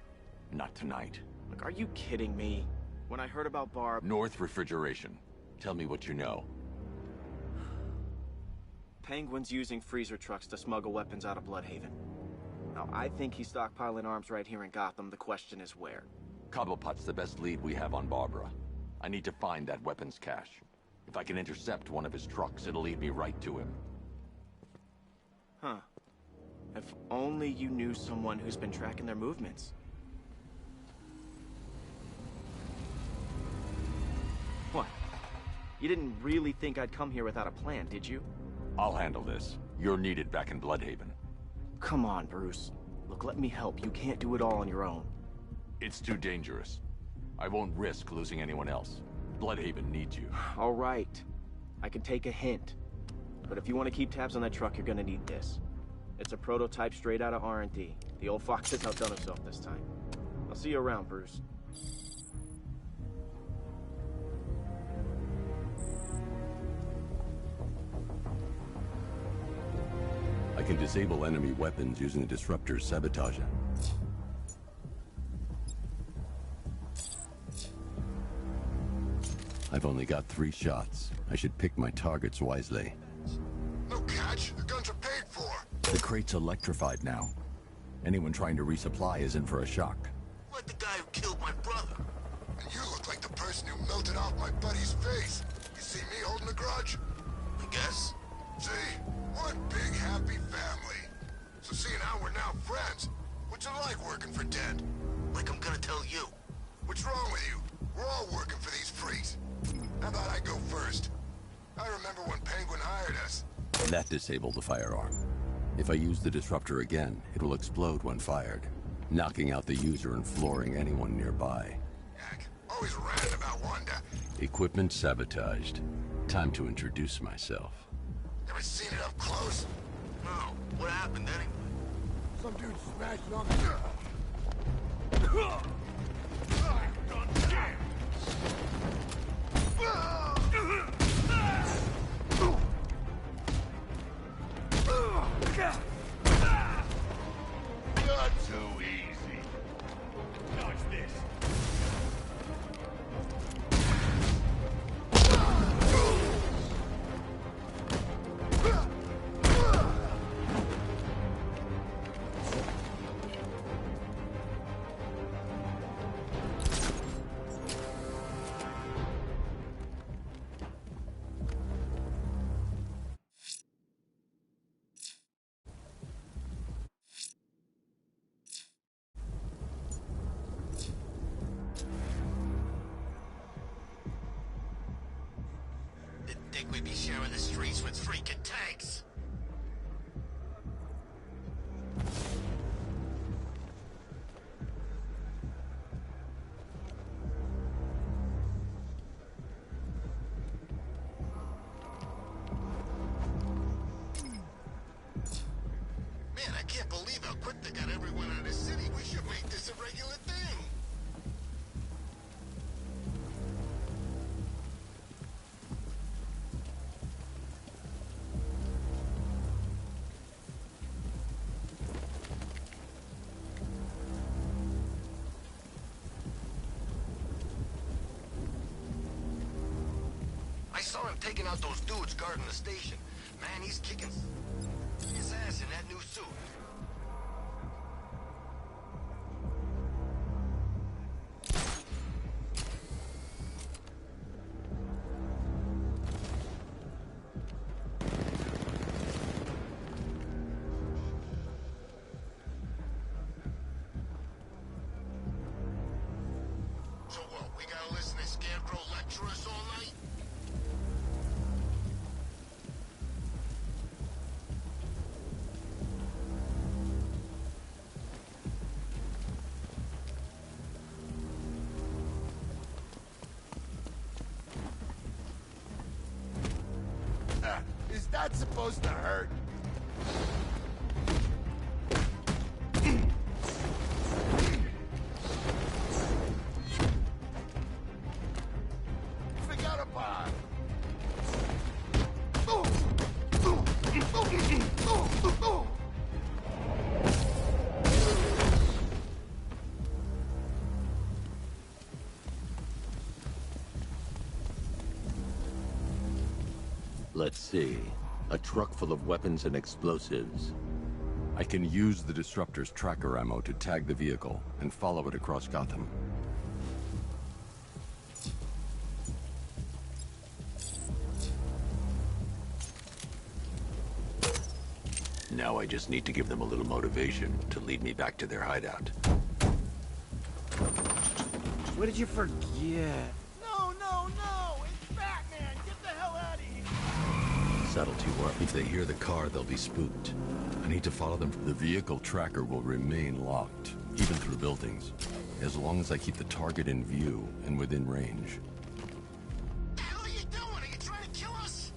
Not tonight. Look, are you kidding me? When I heard about Barb... North Refrigeration. Tell me what you know. Penguin's using freezer trucks to smuggle weapons out of Bloodhaven. Now, I think he's stockpiling arms right here in Gotham. The question is where. Cobblepot's the best lead we have on Barbara. I need to find that weapons cache. If I can intercept one of his trucks, it'll lead me right to him. Huh. If only you knew someone who's been tracking their movements. What? You didn't really think I'd come here without a plan, did you? I'll handle this. You're needed back in Bloodhaven. Come on, Bruce. Look, let me help. You can't do it all on your own. It's too dangerous. I won't risk losing anyone else. Bloodhaven needs you. All right. I can take a hint. But if you want to keep tabs on that truck, you're gonna need this. It's a prototype straight out of R&D. The old fox has outdone himself this time. I'll see you around, Bruce. I can disable enemy weapons using the disruptor's sabotage. I've only got 3 shots. I should pick my targets wisely. No catch. The guns are paid for. The crate's electrified now. Anyone trying to resupply is in for a shock. Like the guy who killed my brother. And you look like the person who melted off my buddy's face. You see me holding a grudge? I guess. See? One big happy family. So seeing how we're now friends, what's it like working for Dent? Like I'm gonna tell you. What's wrong with you? We're all working for these freaks. How about I go first? I remember when Penguin hired us. That disabled the firearm. If I use the disruptor again, it will explode when fired, knocking out the user and flooring anyone nearby. Always ranting about Wanda. Equipment sabotaged. Time to introduce myself. Ever seen it up close? No. What happened anyway? Some dude smashed it on Not too easy. Dodge this. think we'd be sharing the streets with freaking tanks? Man, I can't believe how quick they got everyone out of the city. We should make this a regular thing. I saw him taking out those dudes guarding the station. Man, he's kicking his ass in that new suit. So what, we gotta listen to Scarecrow lecture us all night? Is that supposed to hurt? Forgot about it. Let's see. A truck full of weapons and explosives. I can use the disruptor's tracker ammo to tag the vehicle and follow it across Gotham. Now I just need to give them a little motivation to lead me back to their hideout. What did you forget? No, no, no! It's Batman! Get the hell out of here! Subtlety work. If they hear the car, they'll be spooked. I need to follow them. The vehicle tracker will remain locked, even through buildings, as long as I keep the target in view and within range. What the hell are you doing? Are you trying to kill us?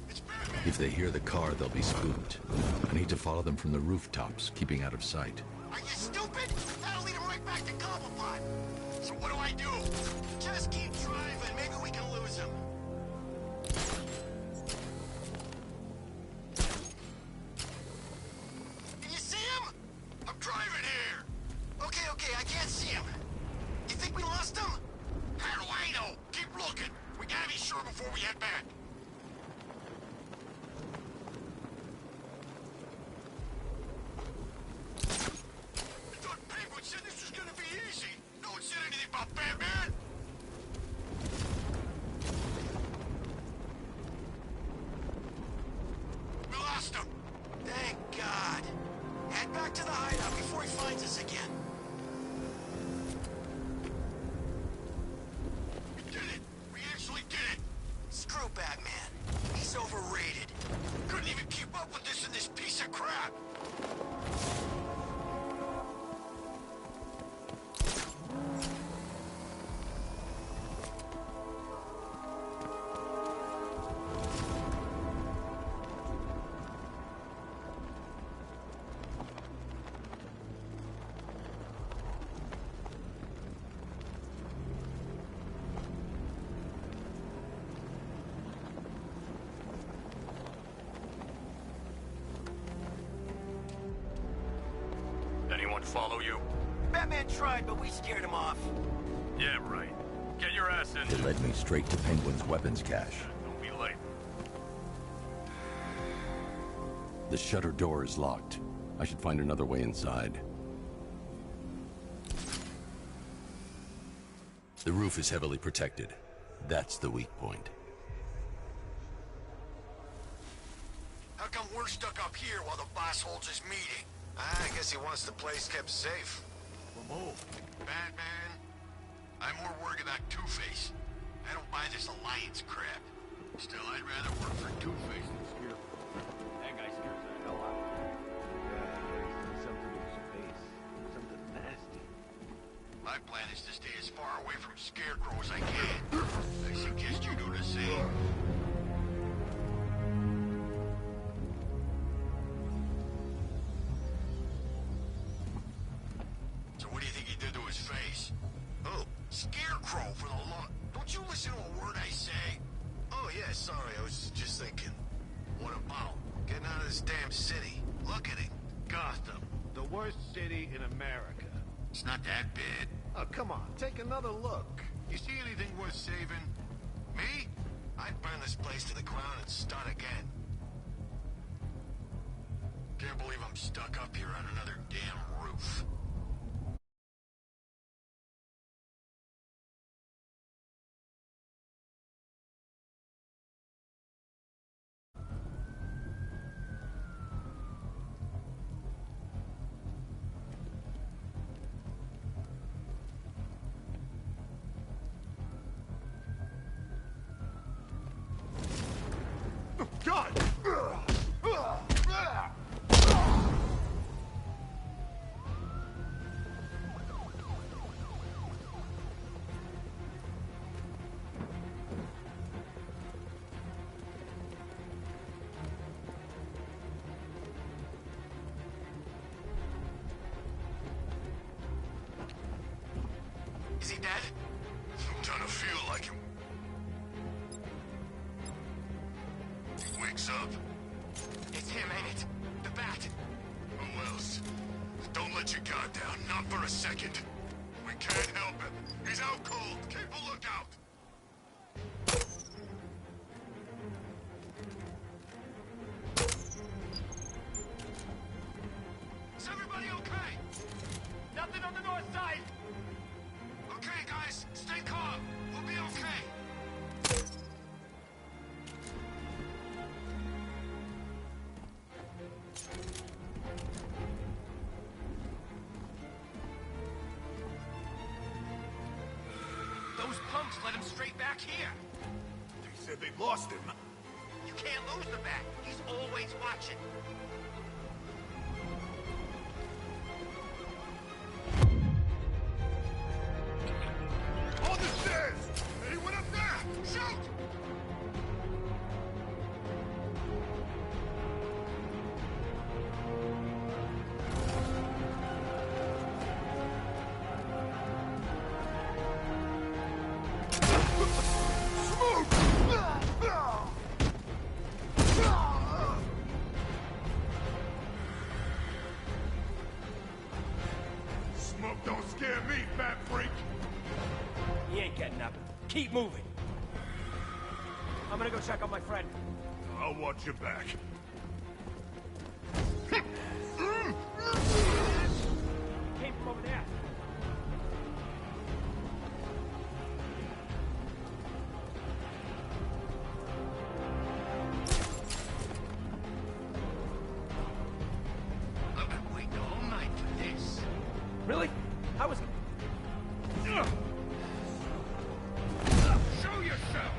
It's Batman! If they hear the car, they'll be spooked. I need to follow them from the rooftops, keeping out of sight. Are you stupid? That'll lead him right back to Cobblepot. So what do I do? Just keep driving. Maybe we can lose him. Can you see him? I'm driving here. Okay, okay, I can't see him. You think we lost him? How do I know? Keep looking. We gotta be sure before we head back. I thought Penguin said this was gonna be easy. No one said anything about Batman. We lost him. Thank God. Head back to the hideout before he finds us again. We did it. We actually did it. Screw Batman. He's overrated. Couldn't even keep up with this in this piece of crap. Anyone follow you? Batman tried, but we scared him off. Yeah, right. Get your ass in It there. led me straight to Penguin's weapons cache. Don't be late. The shutter door is locked. I should find another way inside. The roof is heavily protected. That's the weak point. How come we're stuck up here while the boss holds his meeting? I guess he wants the place kept safe. We'll move. Batman, I'm more worried about Two-Face. I don't buy this alliance crap. Still, I'd rather work for Two-Face than Scarecrow. That guy scares the hell out of me. Yeah, something with his face. Something nasty. My plan is to stay as far away from Scarecrow as I can. I suggest you do the same. So what do you think he did to his face? Oh, Scarecrow for the law. Don't you listen to a word I say? Oh, yeah, sorry, I was just thinking. What about? Getting out of this damn city. Look at it. Gotham. The worst city in America. It's not that bad. Oh, come on, take another look. You see anything worth saving? Me? I'd burn this place to the ground and start again. Can't believe I'm stuck up here on another damn roof. God! Is he dead? I'm trying to feel like him. He wakes up. It's him, ain't it? The Bat. Who else? Don't let your guard down, not for a second. We can't help him. He's out cold. Keep a lookout. Is everybody okay? Nothing on the north side. Okay, guys, stay calm. We'll be okay. Those punks led him straight back here. They said they lost him. You can't lose the Bat. He's always watching. On the stairs! Anyone up there? Shoot! Smoke don't scare me, fat freak. He ain't getting up. Keep moving. I'm gonna go check on my friend. I'll watch your back. Came from over there. I've been waiting all night for this. Really? I was... Show yourself!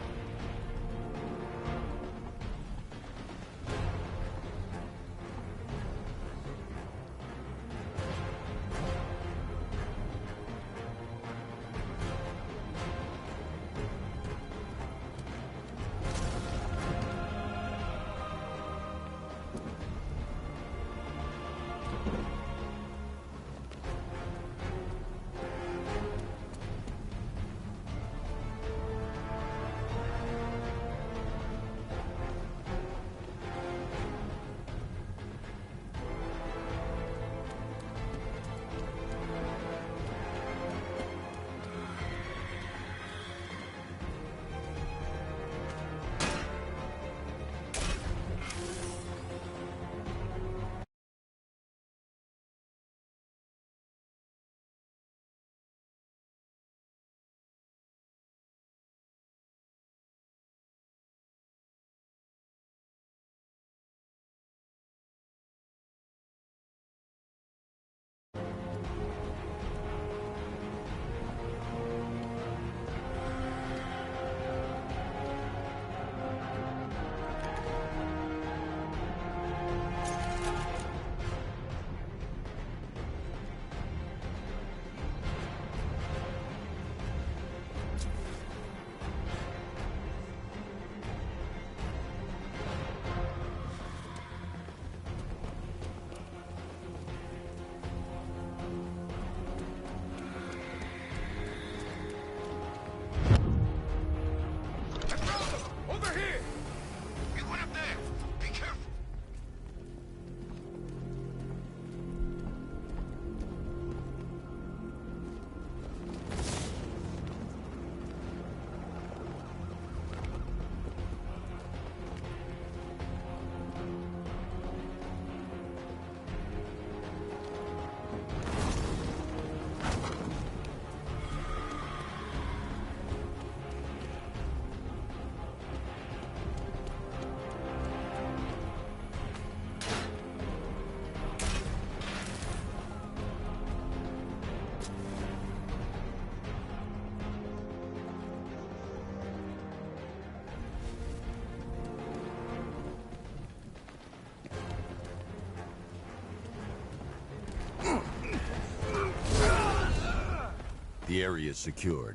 The area is secured.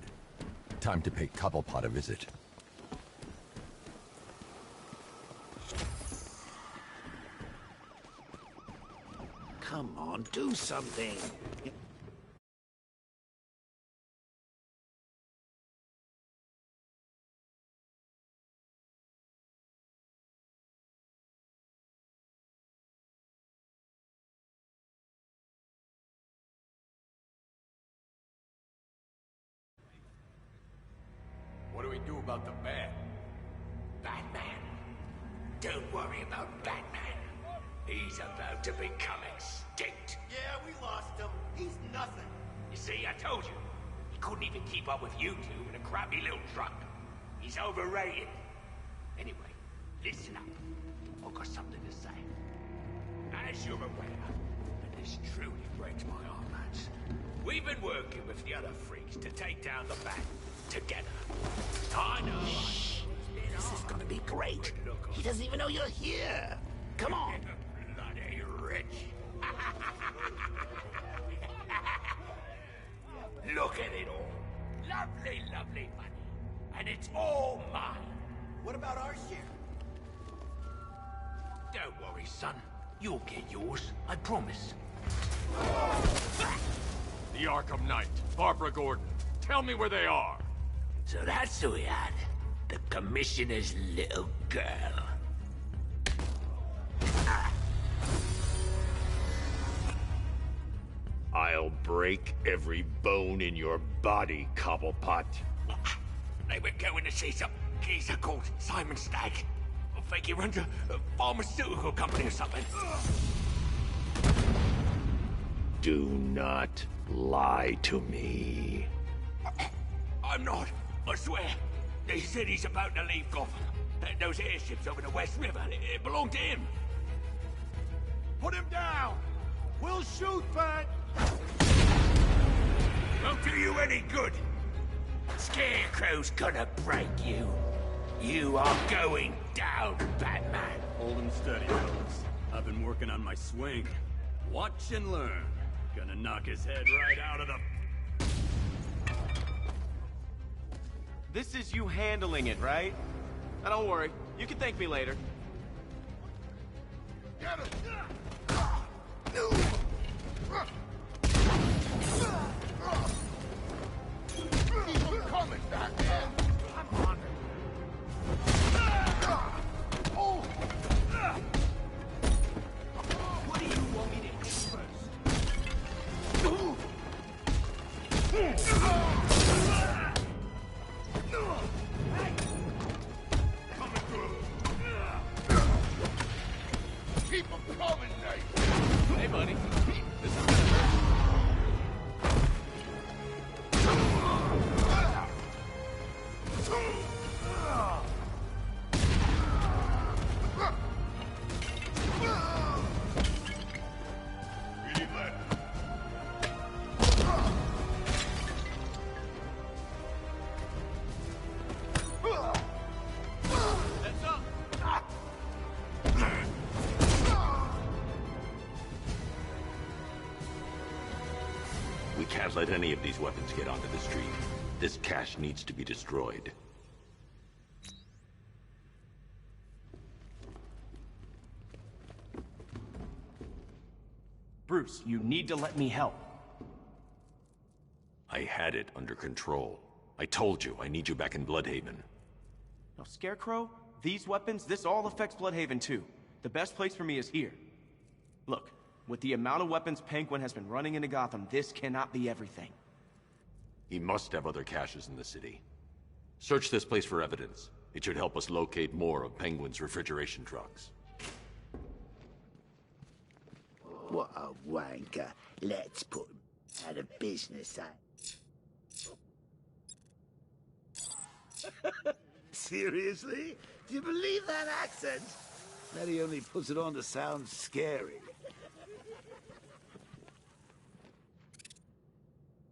Time to pay Cobblepot a visit. Come on, do something. What do we do about the bat? Batman. Don't worry about Batman. He's about to become extinct. Yeah, we lost him. He's nothing. You see, I told you. He couldn't even keep up with you two in a crappy little truck. He's overrated. Anyway, listen up. I've got something to say. As you're aware, and this truly breaks my heart, lads, we've been working with the other freaks to take down the Bat together. I know. This is gonna be great. He doesn't even know you're here. Come on. Bloody rich. Look at it all. Lovely, lovely money. And it's all mine. What about our share? Don't worry, son. You'll get yours. I promise. The Arkham Knight, Barbara Gordon. Tell me where they are. So that's who we had. The Commissioner's little girl. I'll break every bone in your body, Cobblepot. They were going to see some geezer called Simon Stagg. I think he runs a pharmaceutical company or something. Do not lie to me. I'm not. I swear. They said he's about to leave Gotham. Those airships over the West River, it belonged to him. Put him down! We'll shoot, Bat! Won't do you any good. Scarecrow's gonna break you. You are going down, Batman. Hold him steady, fellas. I've been working on my swing. Watch and learn. Gonna knock his head right out of the... This is you handling it, right? Now don't worry. You can thank me later. Get him! Keep him coming, Batman! I'm on it. Oh! What do you want me to hit first? Keep him coming, Knight! Hey, buddy. This is We can't let any of these weapons get onto the street. This cache needs to be destroyed. Bruce, you need to let me help. I had it under control. I told you, I need you back in Bloodhaven. Now, Scarecrow, these weapons, this all affects Bloodhaven too. The best place for me is here. Look, with the amount of weapons Penguin has been running into Gotham, this cannot be everything. He must have other caches in the city. Search this place for evidence. It should help us locate more of Penguin's refrigeration trucks. What a wanker. Let's put him out of business, Seriously? Do you believe that accent? That he only puts it on to sound scary.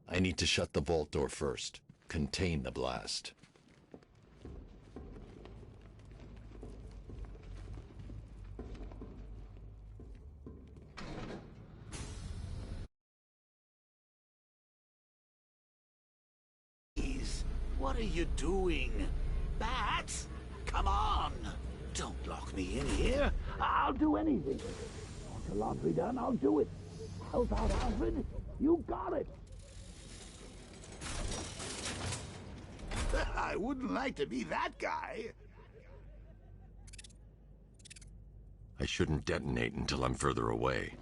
I need to shut the vault door first. Contain the blast. What are you doing? Bats? Come on! Don't lock me in here. I'll do anything. Want the laundry done? I'll do it. Help out, Alfred. You got it. I wouldn't like to be that guy. I shouldn't detonate until I'm further away.